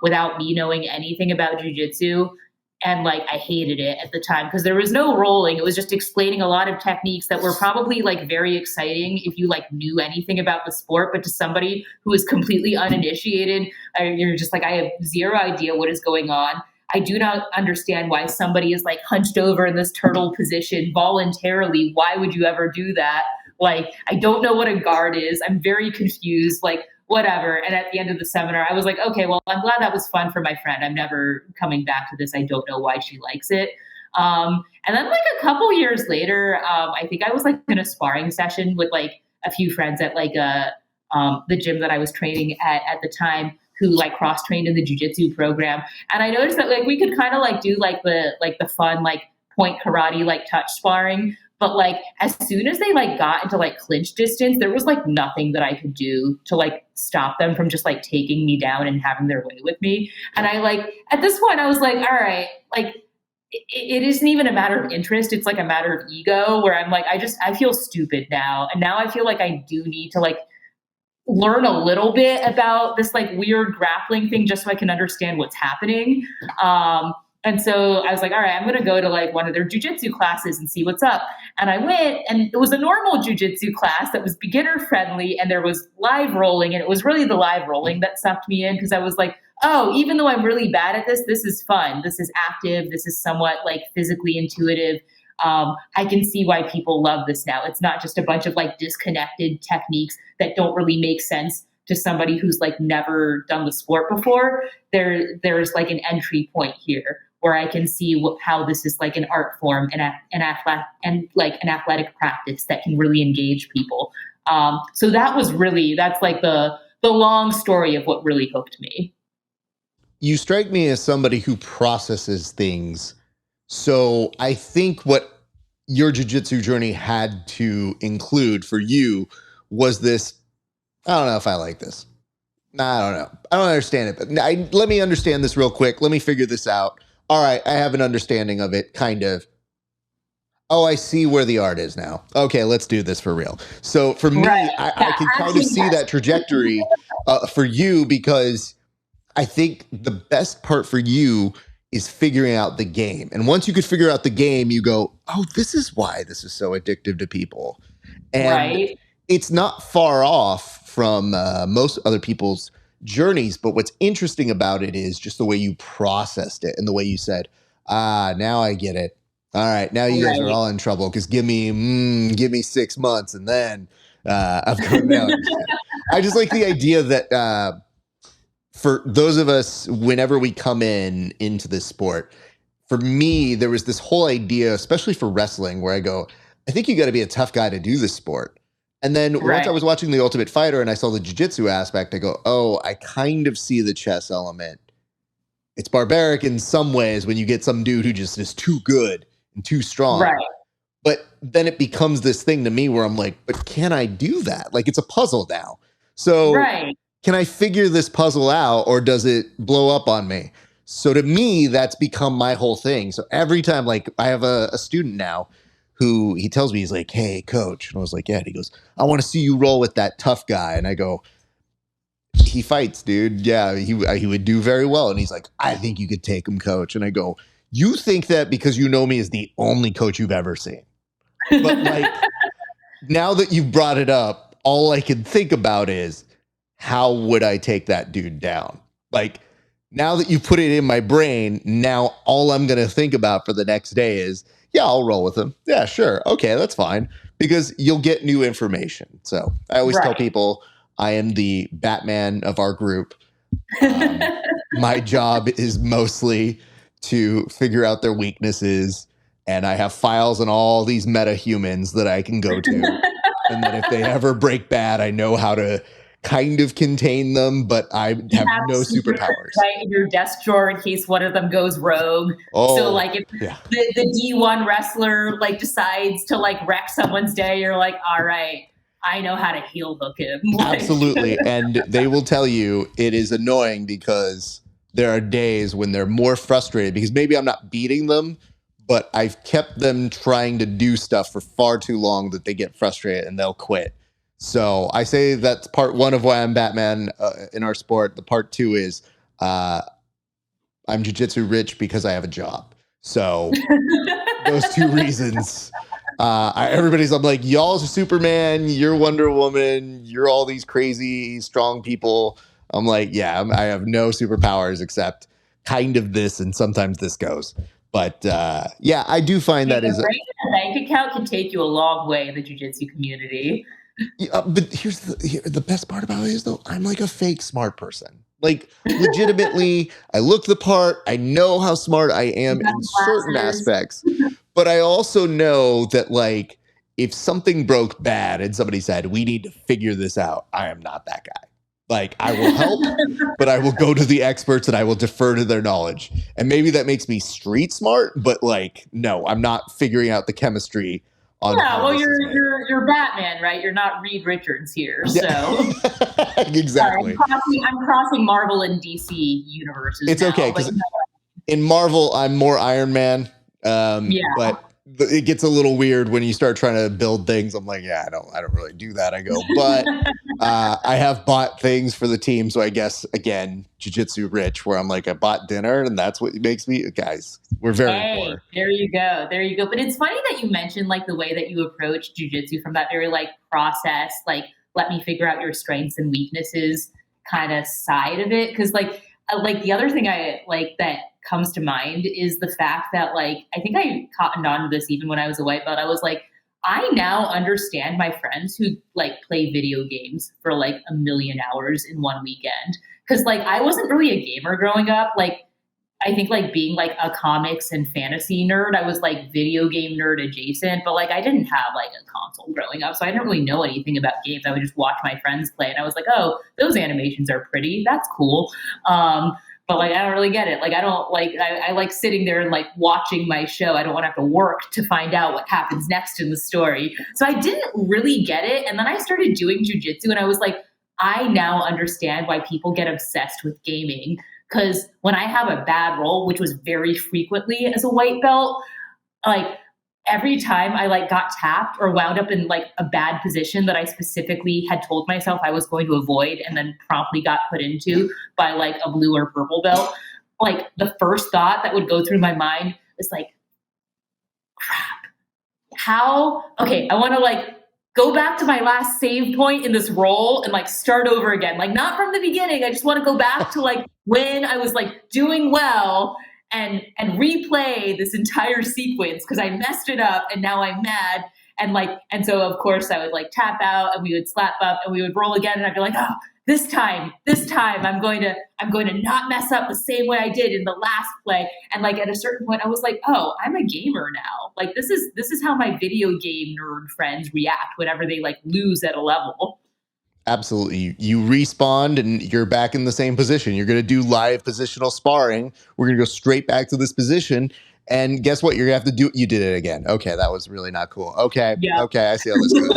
without me knowing anything about jujitsu. And like I hated it at the time because there was no rolling. It was just explaining a lot of techniques that were probably like very exciting if you like knew anything about the sport, but to somebody who is completely uninitiated, you're just like, I have zero idea what is going on. I do not understand why somebody is like hunched over in this turtle position voluntarily. Why would you ever do that? Like, I don't know what a guard is. I'm very confused. Like, whatever. And at the end of the seminar, I was like, okay, well, I'm glad that was fun for my friend. I'm never coming back to this. I don't know why she likes it. And then like a couple years later, I think I was like in a sparring session with like a few friends at like the gym that I was training at the time, who like cross trained in the jujitsu program. And I noticed that like we could kind of like do like the fun like point karate like touch sparring, but like as soon as they like got into like clinch distance, there was like nothing that I could do to like stop them from just like taking me down and having their way with me. And I like at this point I was like, all right, like it isn't even a matter of interest. It's like a matter of ego where I'm like, I feel stupid now. And now I feel like I do need to like learn a little bit about this like weird grappling thing just so I can understand what's happening. And so I was like, all right, I'm going to go to like one of their jujitsu classes and see what's up. And I went, and it was a normal jujitsu class that was beginner friendly, and there was live rolling, and it was really the live rolling that sucked me in because I was like, oh, even though I'm really bad at this, this is fun. This is active. This is somewhat like physically intuitive. I can see why people love this now. It's not just a bunch of like disconnected techniques that don't really make sense to somebody who's like never done the sport before. There's like an entry point here where I can see how this is like an art form and an athletic practice that can really engage people. So that's like the long story of what really hooked me. You strike me as somebody who processes things. So I think what your jiu-jitsu journey had to include for you was this, I don't know if I like this. Nah, I don't know. I don't understand it, but let me understand this real quick. Let me figure this out. All right, I have an understanding of it, kind of. Oh, I see where the art is now. Okay, let's do this for real. So for me, Right. I can kind of see that trajectory for you, because I think the best part for you is figuring out the game. And once you could figure out the game, you go, oh, this is why this is so addictive to people. And Right. it's not far off from most other people's journeys. But what's interesting about it is just the way you processed it and the way you said, now I get it. All right, now you guys are Right. all in trouble because give me 6 months and then I'm going down. I just like the idea that for those of us, whenever we come into this sport, for me, there was this whole idea, especially for wrestling, where I go, I think you got to be a tough guy to do this sport. And then once Right. I was watching The Ultimate Fighter and I saw the jiu-jitsu aspect, I go, oh, I kind of see the chess element. It's barbaric in some ways when you get some dude who just is too good and too strong. Right. But then it becomes this thing to me where I'm like, but can I do that? Like, it's a puzzle now. So Right. can I figure this puzzle out, or does it blow up on me? So to me, that's become my whole thing. So every time, like, I have a student now who he tells me, he's like, hey, coach. And I was like, yeah. And he goes, I want to see you roll with that tough guy. And I go, he fights, dude. Yeah, he would do very well. And he's like, I think you could take him, coach. And I go, you think that because you know me as the only coach you've ever seen. But like, now that you've brought it up, all I can think about is, how would I take that dude down? Like, now that you put it in my brain, now all I'm going to think about for the next day is, yeah, I'll roll with him. Yeah, sure. Okay, that's fine. Because you'll get new information. So I always tell Right. people I am the Batman of our group. My job is mostly to figure out their weaknesses. And I have files on all these meta humans that I can go to. And then if they ever break bad, I know how to kind of contain them, but I have no superpowers. Right in your desk drawer in case one of them goes rogue. Oh, So like if yeah. the D1 wrestler like decides to like wreck someone's day, you're like, all right, I know how to heel hook him. Absolutely. And they will tell you it is annoying because there are days when they're more frustrated because maybe I'm not beating them, but I've kept them trying to do stuff for far too long that they get frustrated and they'll quit. So I say that's part one of why I'm Batman in our sport. The part two is I'm jiu-jitsu rich because I have a job. So those two reasons. I'm like, y'all's Superman, you're Wonder Woman, you're all these crazy, strong people. I'm like, yeah, I have no superpowers except kind of this, and sometimes this goes. But yeah, I do find that is a bank account can take you a long way in the jiu-jitsu community. But here's the best part about it is though, I'm like a fake smart person. Like legitimately, I look the part. I know how smart I am in certain aspects, but I also know that like if something broke bad and somebody said we need to figure this out, I am not that guy. Like I will help, but I will go to the experts and I will defer to their knowledge. And maybe that makes me street smart, but like no, I'm not figuring out the chemistry. Yeah, well, you're Batman, right? You're not Reed Richards here, so exactly. Sorry, I'm crossing Marvel and DC universes. It's okay because in Marvel, I'm more Iron Man. But it gets a little weird when you start trying to build things. I'm like, yeah, I don't really do that. I go, but I have bought things for the team, so I guess again, jiu-jitsu rich, where I'm like, I bought dinner, and that's what makes me. Guys, we're very poor. There you go. But it's funny that you mentioned like the way that you approach jiu-jitsu from that very like process, like let me figure out your strengths and weaknesses kind of side of it, because like the other thing I like that comes to mind is the fact that like I think I cottoned on to this even when I was a white belt. I was like, I now understand my friends who like play video games for like 1 million hours in one weekend, because like I wasn't really a gamer growing up. Like I think like being like a comics and fantasy nerd, I was like video game nerd adjacent, but like I didn't have like a console growing up, so I didn't really know anything about games. I would just watch my friends play and I was like, oh, those animations are pretty, that's cool. But like I don't really get it. Like I don't like I like sitting there and like watching my show. I don't want to have to work to find out what happens next in the story. So I didn't really get it. And then I started doing jiu-jitsu and I was like, I now understand why people get obsessed with gaming. Because when I have a bad roll, which was very frequently as a white belt, like every time I like got tapped or wound up in like a bad position that I specifically had told myself I was going to avoid and then promptly got put into by like a blue or purple belt, like the first thought that would go through my mind was like, crap, I want to like go back to my last save point in this roll and like start over again. Like not from the beginning. I just want to go back to like when I was like doing well and replay this entire sequence because I messed it up and now I'm mad. And so of course I would like tap out and we would slap up and we would roll again and I'd be like, oh, this time I'm going to not mess up the same way I did in the last play. And like at a certain point I was like, oh, I'm a gamer now. Like this is how my video game nerd friends react whenever they like lose at a level. Absolutely. You respawn and you're back in the same position. You're going to do live positional sparring. We're going to go straight back to this position. And guess what? You're going to have to do, you did it again. Okay. That was really not cool. Okay. Yeah. Okay. I see how this goes.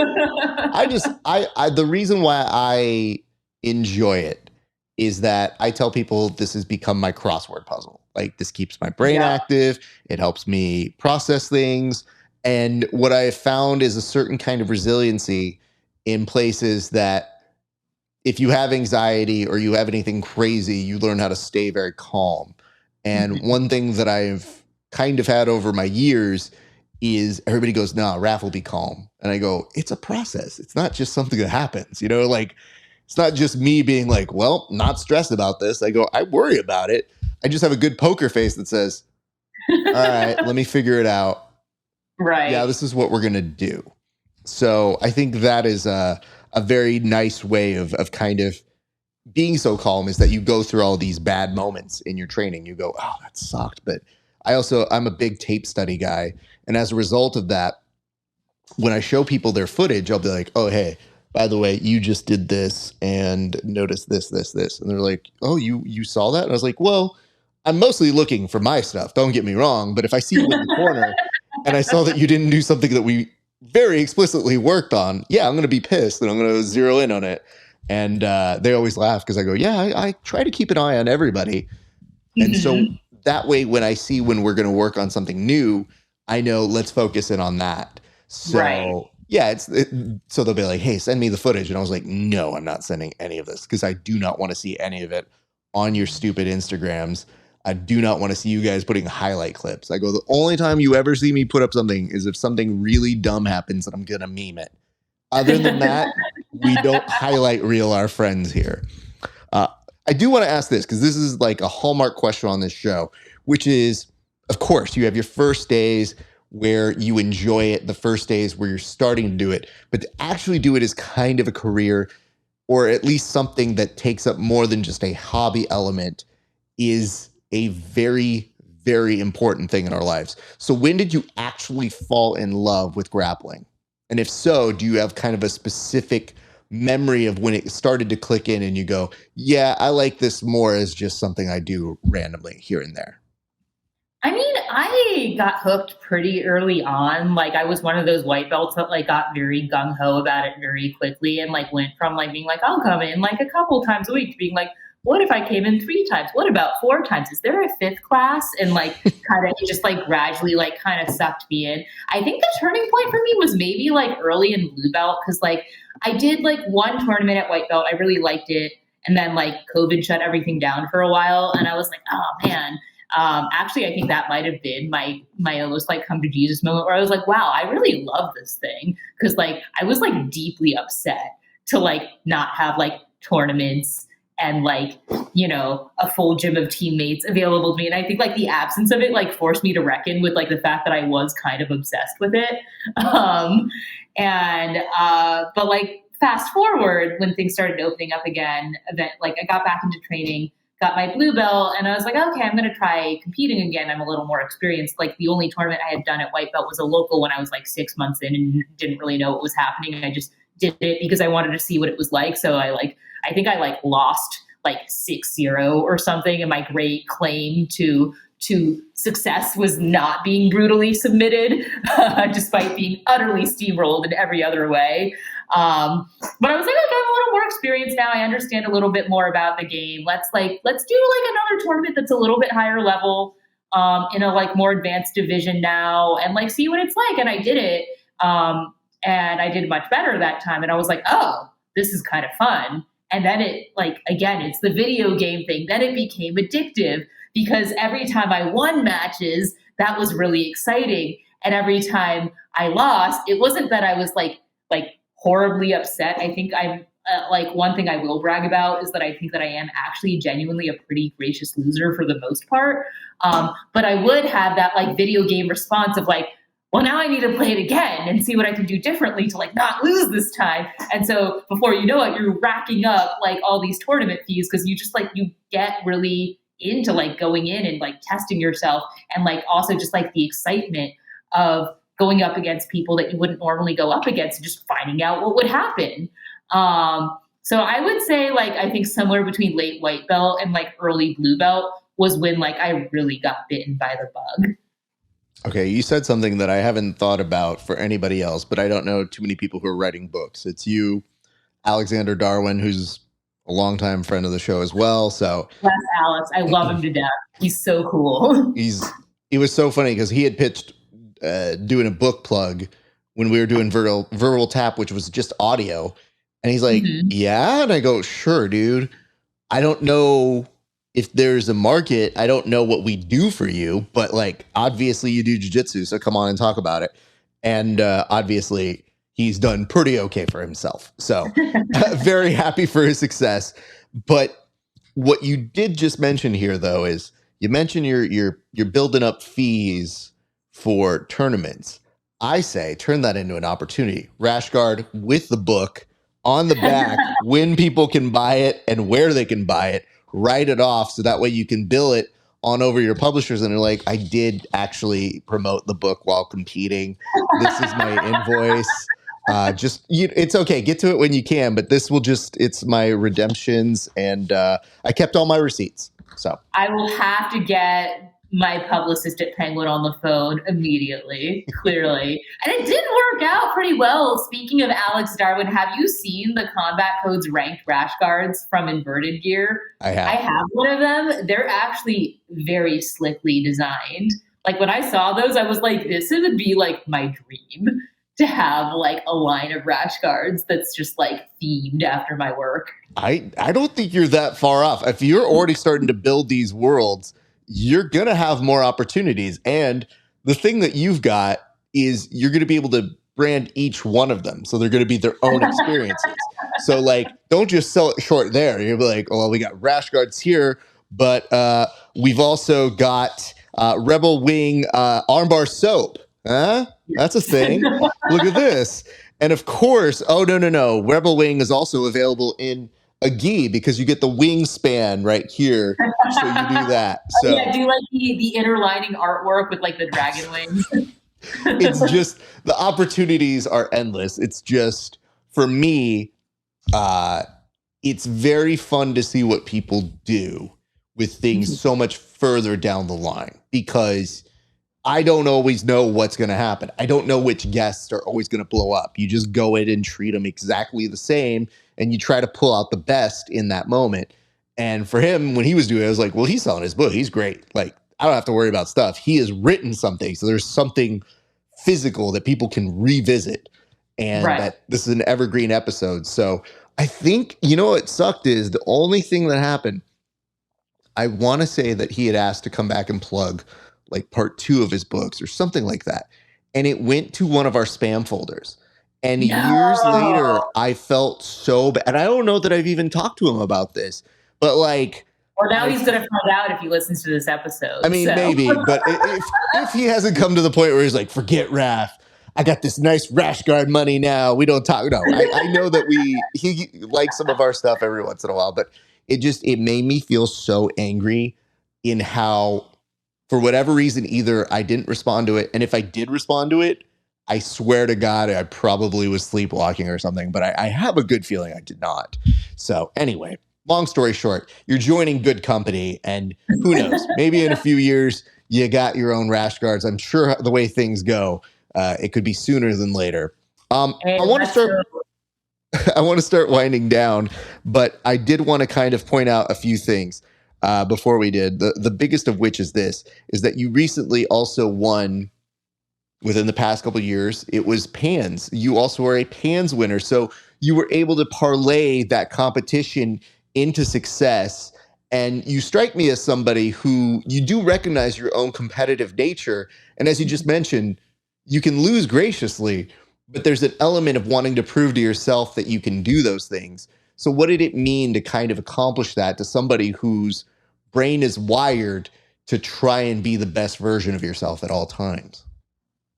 The reason why I enjoy it is that I tell people this has become my crossword puzzle. Like this keeps my brain active. It helps me process things. And what I have found is a certain kind of resiliency in places that if you have anxiety or you have anything crazy, you learn how to stay very calm. And one thing that I've kind of had over my years is everybody goes, nah, Raph will be calm. And I go, it's a process. It's not just something that happens, you know, like it's not just me being like, well, not stressed about this. I go, I worry about it. I just have a good poker face that says, all right, let me figure it out. Right. Yeah, this is what we're going to do. So I think that is a very nice way of kind of being so calm, is that you go through all these bad moments in your training. You go, oh, that sucked. But I'm a big tape study guy. And as a result of that, when I show people their footage, I'll be like, oh, hey, by the way, you just did this and notice this. And they're like, oh, you saw that? And I was like, well, I'm mostly looking for my stuff. Don't get me wrong. But if I see you in the corner and I saw that you didn't do something that we very explicitly worked on, yeah, I'm going to be pissed and I'm going to zero in on it. And they always laugh because I go, yeah, I try to keep an eye on everybody. And so that way, when I see when we're going to work on something new, I know let's focus in on that. So Right. yeah, so they'll be like, hey, send me the footage. And I was like, no, I'm not sending any of this because I do not want to see any of it on your stupid Instagrams. I do not want to see you guys putting highlight clips. I go, the only time you ever see me put up something is if something really dumb happens and I'm going to meme it. Other than that, we don't highlight reel our friends here. I do want to ask this because this is like a hallmark question on this show, which is, of course, you have your first days where you enjoy it, the first days where you're starting to do it, but to actually do it is kind of a career, or at least something that takes up more than just a hobby element, is a very, very important thing in our lives. So when did you actually fall in love with grappling? And if so, do you have kind of a specific memory of when it started to click in and you go, yeah, I like this more as just something I do randomly here and there? I mean, I got hooked pretty early on. Like, I was one of those white belts that like got very gung ho about it very quickly, and like went from like being like, I'll come in like a couple times a week to being like, what if I came in 3 times? What about 4 times? Is there a fifth class? And like, kind of just like gradually like kind of sucked me in. I think the turning point for me was maybe like early in blue belt, because like I did like one tournament at white belt. I really liked it. And then like COVID shut everything down for a while. And I was like, oh man. Actually, I think that might have been my almost like come to Jesus moment where I was like, wow, I really love this thing. Cause like I was like deeply upset to like not have like tournaments and like, you know, a full gym of teammates available to me. And I think like the absence of it like forced me to reckon with like the fact that I was kind of obsessed with it. But like fast forward when things started opening up again, like I got back into training, got my blue belt, and I was like, okay, I'm going to try competing again. I'm a little more experienced. Like the only tournament I had done at white belt was a local when I was like 6 months in and didn't really know what was happening. I just did it because I wanted to see what it was like. So I think I like lost like 6-0 or something. And my great claim to success was not being brutally submitted, despite being utterly steamrolled in every other way. But I was like, okay, I'm a little more experienced now. I understand a little bit more about the game. Let's do like another tournament that's a little bit higher level, in a like more advanced division now, and like see what it's like. And I did it. And I did much better that time. And I was like, oh, this is kind of fun. And then it like, again, it's the video game thing. Then it became addictive because every time I won matches, that was really exciting. And every time I lost, it wasn't that I was like horribly upset. I think I'm like one thing I will brag about is that I think that I am actually genuinely a pretty gracious loser for the most part. But I would have that like video game response of like, well, now I need to play it again and see what I can do differently to like not lose this time. And so before you know it, you're racking up like all these tournament fees because you just like you get really into like going in and like testing yourself, and like also just like the excitement of going up against people that you wouldn't normally go up against and just finding out what would happen. So I would say like I think somewhere between late white belt and like early blue belt was when like I really got bitten by the bug. Okay, you said something that I haven't thought about for anybody else, but I don't know too many people who are writing books. It's you, Alexander Darwin, who's a longtime friend of the show as well. So Yes, Alex, I love him to death. He's so cool. It was so funny because he had pitched doing a book plug when we were doing verbal tap, which was just audio, and he's like, yeah, and I go, sure, dude. I don't know if there's a market. I don't know what we do for you, but like obviously you do jiu-jitsu, so come on and talk about it. And obviously he's done pretty okay for himself, so very happy for his success. But what you did just mention here though is you mentioned you're building up fees for tournaments. I say turn that into an opportunity. Rash guard with the book on the back when people can buy it and where they can buy it. Write it off so that way you can bill it on over your publishers and they're like, I did actually promote the book while competing. This is my invoice. It's okay. Get to it when you can, but it's my redemptions, and I kept all my receipts. So I will have to get my publicist at Penguin on the phone immediately, clearly. And it did work out pretty well. Speaking of Alex Darwin, have you seen the Combat Codes ranked rash guards from Inverted Gear? I have. I have one of them. They're actually very slickly designed. Like when I saw those, I was like, this would be like my dream to have like a line of rash guards that's just like themed after my work. I don't think you're that far off. If you're already starting to build these worlds, you're going to have more opportunities. And the thing that you've got is you're going to be able to brand each one of them. So they're going to be their own experiences. So like, don't just sell it short there. You'll be like, oh, well, we got rash guards here, but we've also got Rebel Wing armbar soap. Huh? That's a thing. Look at this. And of course, oh, no. Rebel Wing is also available in a gi because you get the wingspan right here. So you do that. So yeah, do like the interlining artwork with like the dragon wings. It's just, the opportunities are endless. It's just, for me, it's very fun to see what people do with things so much further down the line, because I don't always know what's going to happen. I don't know which guests are always going to blow up. You just go in and treat them exactly the same, and you try to pull out the best in that moment. And for him, when he was doing it, I was like, well, he's selling his book. He's great. Like, I don't have to worry about stuff. He has written something. So there's something physical that people can revisit, and that this is an evergreen episode. So I think, you know, what sucked is the only thing that happened, I want to say that he had asked to come back and plug like part 2 of his books or something like that. And it went to one of our spam folders. And years later, I felt so bad. And I don't know that I've even talked to him about this, but like, well, now he's going to find out if he listens to this episode. I mean, maybe, but if he hasn't come to the point where he's like, forget Raph, I got this nice rash guard money now, we don't talk. No, I know that he likes some of our stuff every once in a while, but it made me feel so angry in how, for whatever reason, either I didn't respond to it. And if I did respond to it, I swear to God, I probably was sleepwalking or something, but I have a good feeling I did not. So anyway, long story short, you're joining good company, and who knows, maybe in a few years, you got your own rash guards. I'm sure the way things go, it could be sooner than later. I want to start winding down, but I did want to kind of point out a few things before we did. The biggest of which is that you recently also won, within the past couple of years, it was PANS. You also are a PANS winner. So you were able to parlay that competition into success. And you strike me as somebody who, you do recognize your own competitive nature. And as you just mentioned, you can lose graciously, but there's an element of wanting to prove to yourself that you can do those things. So what did it mean to kind of accomplish that to somebody whose brain is wired to try and be the best version of yourself at all times?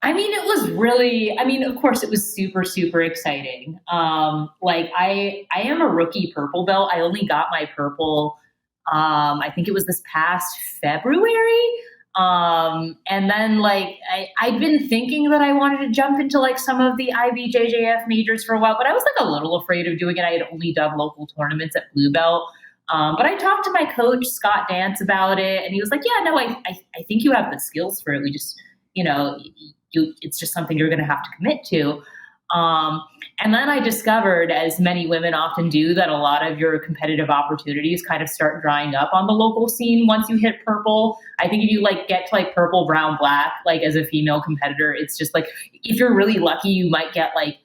I mean, it was really, of course it was super, super exciting. Like I am a rookie purple belt. I only got my purple, I think it was this past February. And then like, I'd been thinking that I wanted to jump into like some of the IBJJF majors for a while, but I was like a little afraid of doing it. I had only done local tournaments at Blue Belt. But I talked to my coach, Scott Dance, about it, and he was like, yeah, no, I think you have the skills for it. We just, it's just something you're going to have to commit to. And then I discovered, as many women often do, that a lot of your competitive opportunities kind of start drying up on the local scene once you hit purple. I think if you like get to like purple, brown, black, like as a female competitor, it's just like, if you're really lucky, you might get like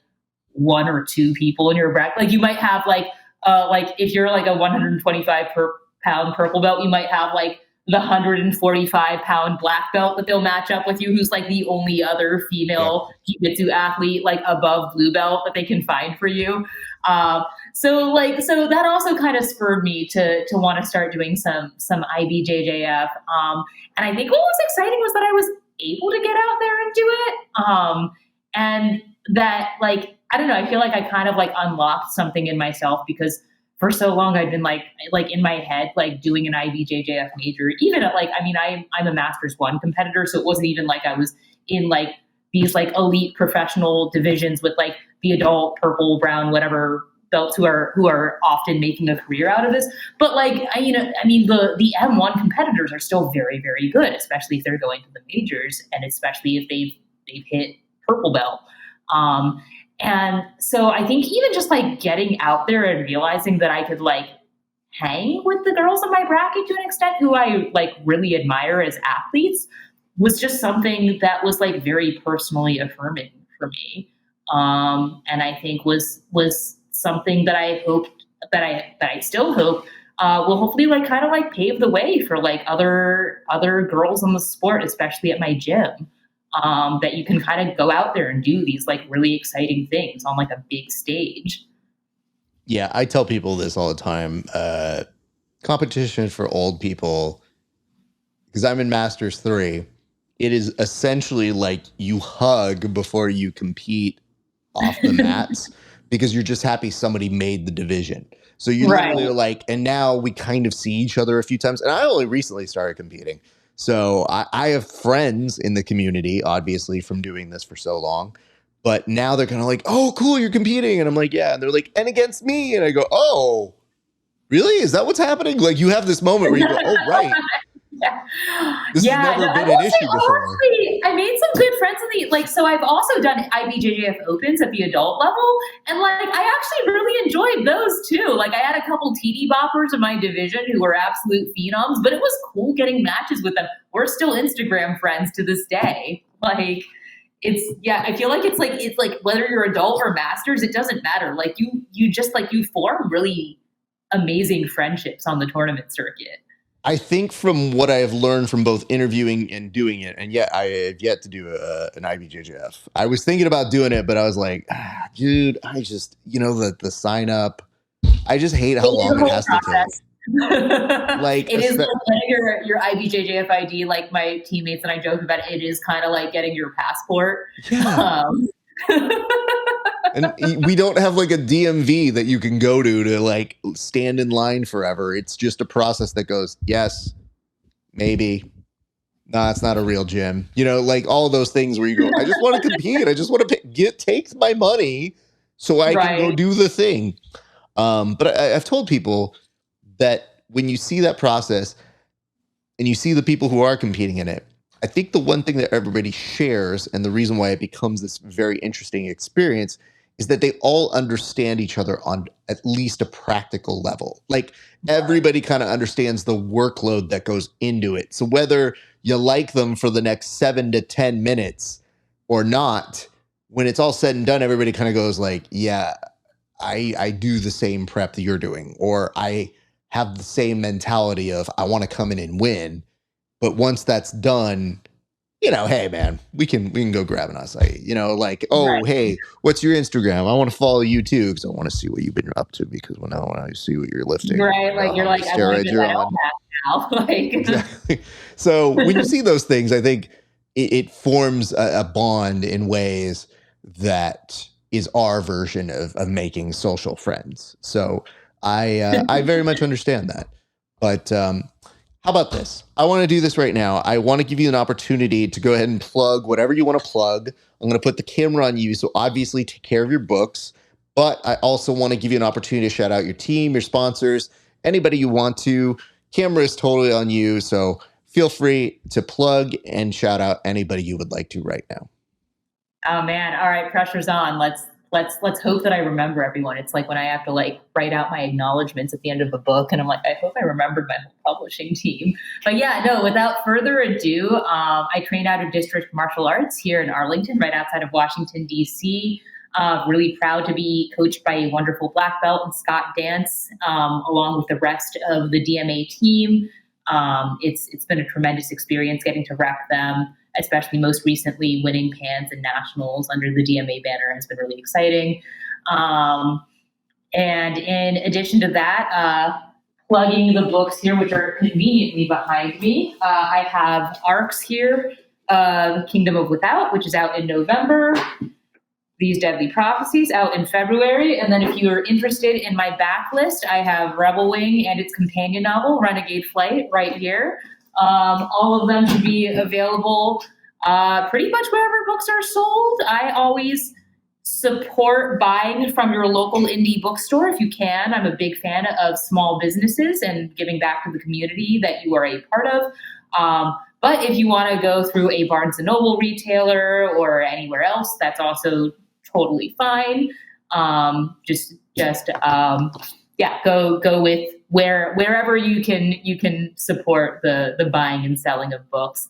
1 or 2 people in your bracket. Like you might have like if you're like a 125 pound purple belt, you might have like the 145 pound black belt that they'll match up with you, who's like the only other female jiu-jitsu athlete like above blue belt that they can find for you. So that also kind of spurred me to want to start doing some IBJJF. And I think what was exciting was that I was able to get out there and do it. And that like, I don't know, I feel like I kind of like unlocked something in myself, because for so long I'd been like in my head, like doing an IBJJF major, even at like, I'm a Masters 1 competitor. So it wasn't even like I was in like these like elite professional divisions with like the adult purple, brown, whatever belts who are often making a career out of this. But like, the M1 competitors are still very, very good, especially if they're going to the majors, and especially if they've hit purple belt. And so I think even just like getting out there and realizing that I could like hang with the girls in my bracket to an extent who I like really admire as athletes was just something that was like very personally affirming for me. And I think was something that I hoped that I still hope will hopefully like kind of like pave the way for like other girls in the sport, especially at my gym. That you can kind of go out there and do these like really exciting things on like a big stage. Yeah, I tell people this all the time. Competition for old people, because I'm in Masters 3, it is essentially like you hug before you compete off the mats because you're just happy somebody made the division. So you literally are like, and now we kind of see each other a few times. And I only recently started competing. So I have friends in the community, obviously, from doing this for so long. But now they're kind of like, oh, cool, you're competing. And I'm like, yeah. And they're like, and against me. And I go, oh, really? Is that what's happening? Like you have this moment where you go, oh, right. This has never been an issue before. Honestly, I made some good friends in the so I've also done IBJJF Opens at the adult level, and like I actually really enjoyed those too. Like I had a couple TD boppers in my division who were absolute phenoms, but it was cool getting matches with them. We're still Instagram friends to this day. Like I feel like it's like whether you're adult or masters, it doesn't matter. Like you just like you form really amazing friendships on the tournament circuit. I think from what I have learned from both interviewing and doing it, and I have yet to do an IBJJF. I was thinking about doing it, but I was like, dude, I just, the sign up. I just hate how long it has to take. Like it is like getting your IBJJF ID. Like my teammates and I joke about it. It is kind of like getting your passport. Yeah. And we don't have like a DMV that you can go to like stand in line forever. It's just a process that goes, yes, maybe. No, it's not a real gym. Like all those things where you go, I just want to compete. I just want to take my money so I can go do the thing. But I've told people that when you see that process and you see the people who are competing in it, I think the one thing that everybody shares and the reason why it becomes this very interesting experience is that they all understand each other on at least a practical level. Like everybody kind of understands the workload that goes into it. So whether you like them for the next 7 to 10 minutes or not, when it's all said and done, everybody kind of goes like, yeah, I do the same prep that you're doing, or I have the same mentality of I want to come in and win. But once that's done, hey man, we can go grab an acai. Hey, what's your Instagram? I want to follow you too because I want to see what you've been up to. Because when I see what you're lifting, right? Like you're like, I want to get that on now. Exactly. So when you see those things, I think it forms a bond in ways that is our version of making social friends. So I very much understand that, but. How about this? I want to do this right now. I want to give you an opportunity to go ahead and plug whatever you want to plug. I'm going to put the camera on you, so obviously take care of your books. But I also want to give you an opportunity to shout out your team, your sponsors, anybody you want to. Camera is totally on you, so feel free to plug and shout out anybody you would like to right now. Oh man! All right, pressure's on. Let's hope that I remember everyone. It's like when I have to like write out my acknowledgments at the end of a book, and I'm like, I hope I remembered my whole publishing team. But yeah, no. Without further ado, I train out of District Martial Arts here in Arlington, right outside of Washington D.C. Really proud to be coached by a wonderful black belt and Scott Dance, along with the rest of the DMA team. It's been a tremendous experience getting to rep them, especially most recently winning PANs and nationals under the DMA banner has been really exciting. And in addition to that, plugging the books here, which are conveniently behind me, I have ARCs here, The Kingdom of Without, which is out in November, These Deadly Prophecies out in February. And then if you're interested in my backlist, I have Rebel Wing and its companion novel, Renegade Flight, right here. All of them should be available pretty much wherever books are sold. I always support buying from your local indie bookstore if you can. I'm a big fan of small businesses and giving back to the community that you are a part of. But if you want to go through a Barnes and Noble retailer or anywhere else, that's also totally fine. Yeah, go with wherever you can support the buying and selling of books.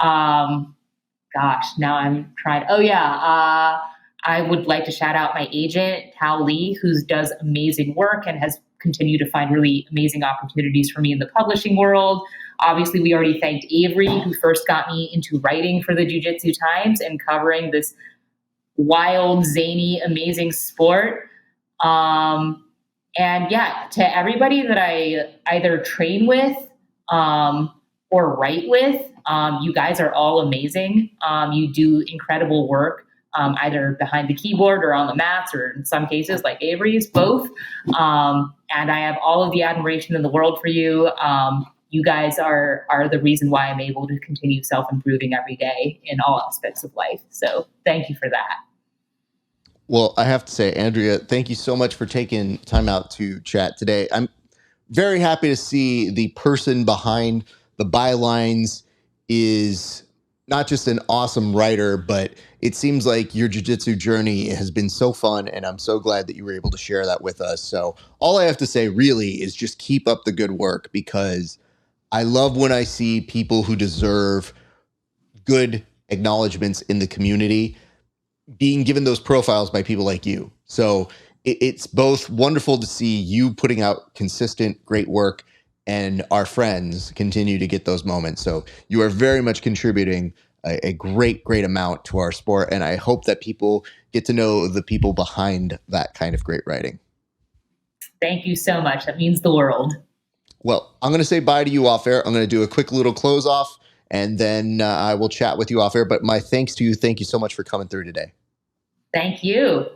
Gosh, now I'm trying. Oh yeah, I would like to shout out my agent Tal Lee, who does amazing work and has continued to find really amazing opportunities for me in the publishing world. Obviously, we already thanked Avery, who first got me into writing for the Jiu-Jitsu Times and covering this wild, zany, amazing sport. And yeah, to everybody that I either train with or write with, you guys are all amazing. You do incredible work, either behind the keyboard or on the mats, or in some cases, like Avery's, both. And I have all of the admiration in the world for you. You guys are the reason why I'm able to continue self-improving every day in all aspects of life. So thank you for that. Well, I have to say, Andrea, thank you so much for taking time out to chat today. I'm very happy to see the person behind the bylines is not just an awesome writer, but it seems like your jiu-jitsu journey has been so fun, and I'm so glad that you were able to share that with us. So all I have to say really is just keep up the good work, because I love when I see people who deserve good acknowledgments in the community being given those profiles by people like you. So it's both wonderful to see you putting out consistent, great work, and our friends continue to get those moments. So you are very much contributing a great, great amount to our sport. And I hope that people get to know the people behind that kind of great writing. Thank you so much. That means the world. Well, I'm going to say bye to you off air. I'm going to do a quick little close off, and then I will chat with you off air. But my thanks to you. Thank you so much for coming through today. Thank you.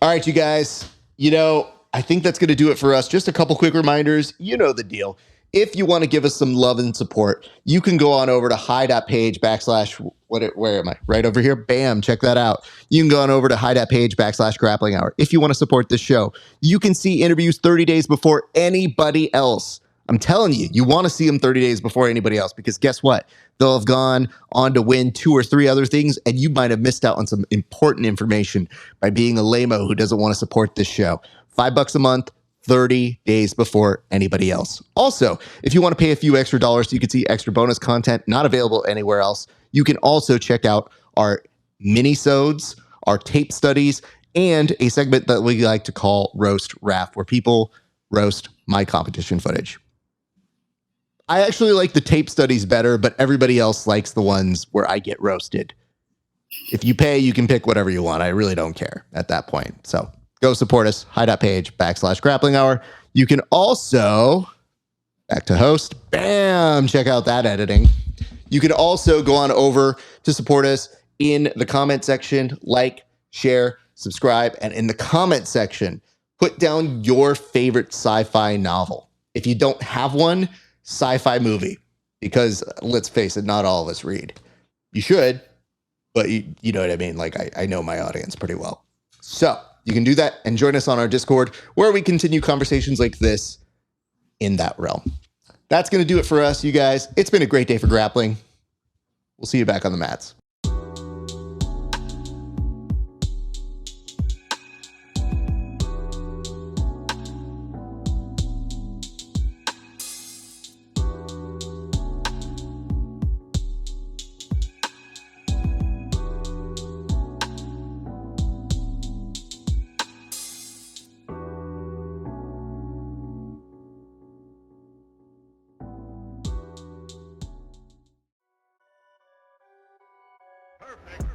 All right, you guys, I think that's going to do it for us. Just a couple quick reminders. You know the deal. If you want to give us some love and support, you can go on over to HY.PAGE / where am I? Right over here. Bam. Check that out. You can go on over to HY.PAGE / Grappling Hour. If you want to support this show, you can see interviews 30 days before anybody else. I'm telling you, you want to see them 30 days before anybody else, because guess what? They'll have gone on to win 2 or 3 other things, and you might have missed out on some important information by being a lame-o who doesn't want to support this show. $5 a month, 30 days before anybody else. Also, if you want to pay a few extra dollars so you can see extra bonus content not available anywhere else, you can also check out our mini-sodes, our tape studies, and a segment that we like to call Roast Raf, where people roast my competition footage. I actually like the tape studies better, but everybody else likes the ones where I get roasted. If you pay, you can pick whatever you want. I really don't care at that point. So go support us. HY.PAGE / Grappling Hour. You can also, back to host, bam, check out that editing. You can also go on over to support us in the comment section, like, share, subscribe, and in the comment section, put down your favorite sci-fi novel. If you don't have one, sci-fi movie, because let's face it, not all of us read. You should, but you know what I mean? Like, I know my audience pretty well. So you can do that and join us on our Discord, where we continue conversations like this in that realm. That's going to do it for us, you guys. It's been a great day for grappling. We'll see you back on the mats. Perfect.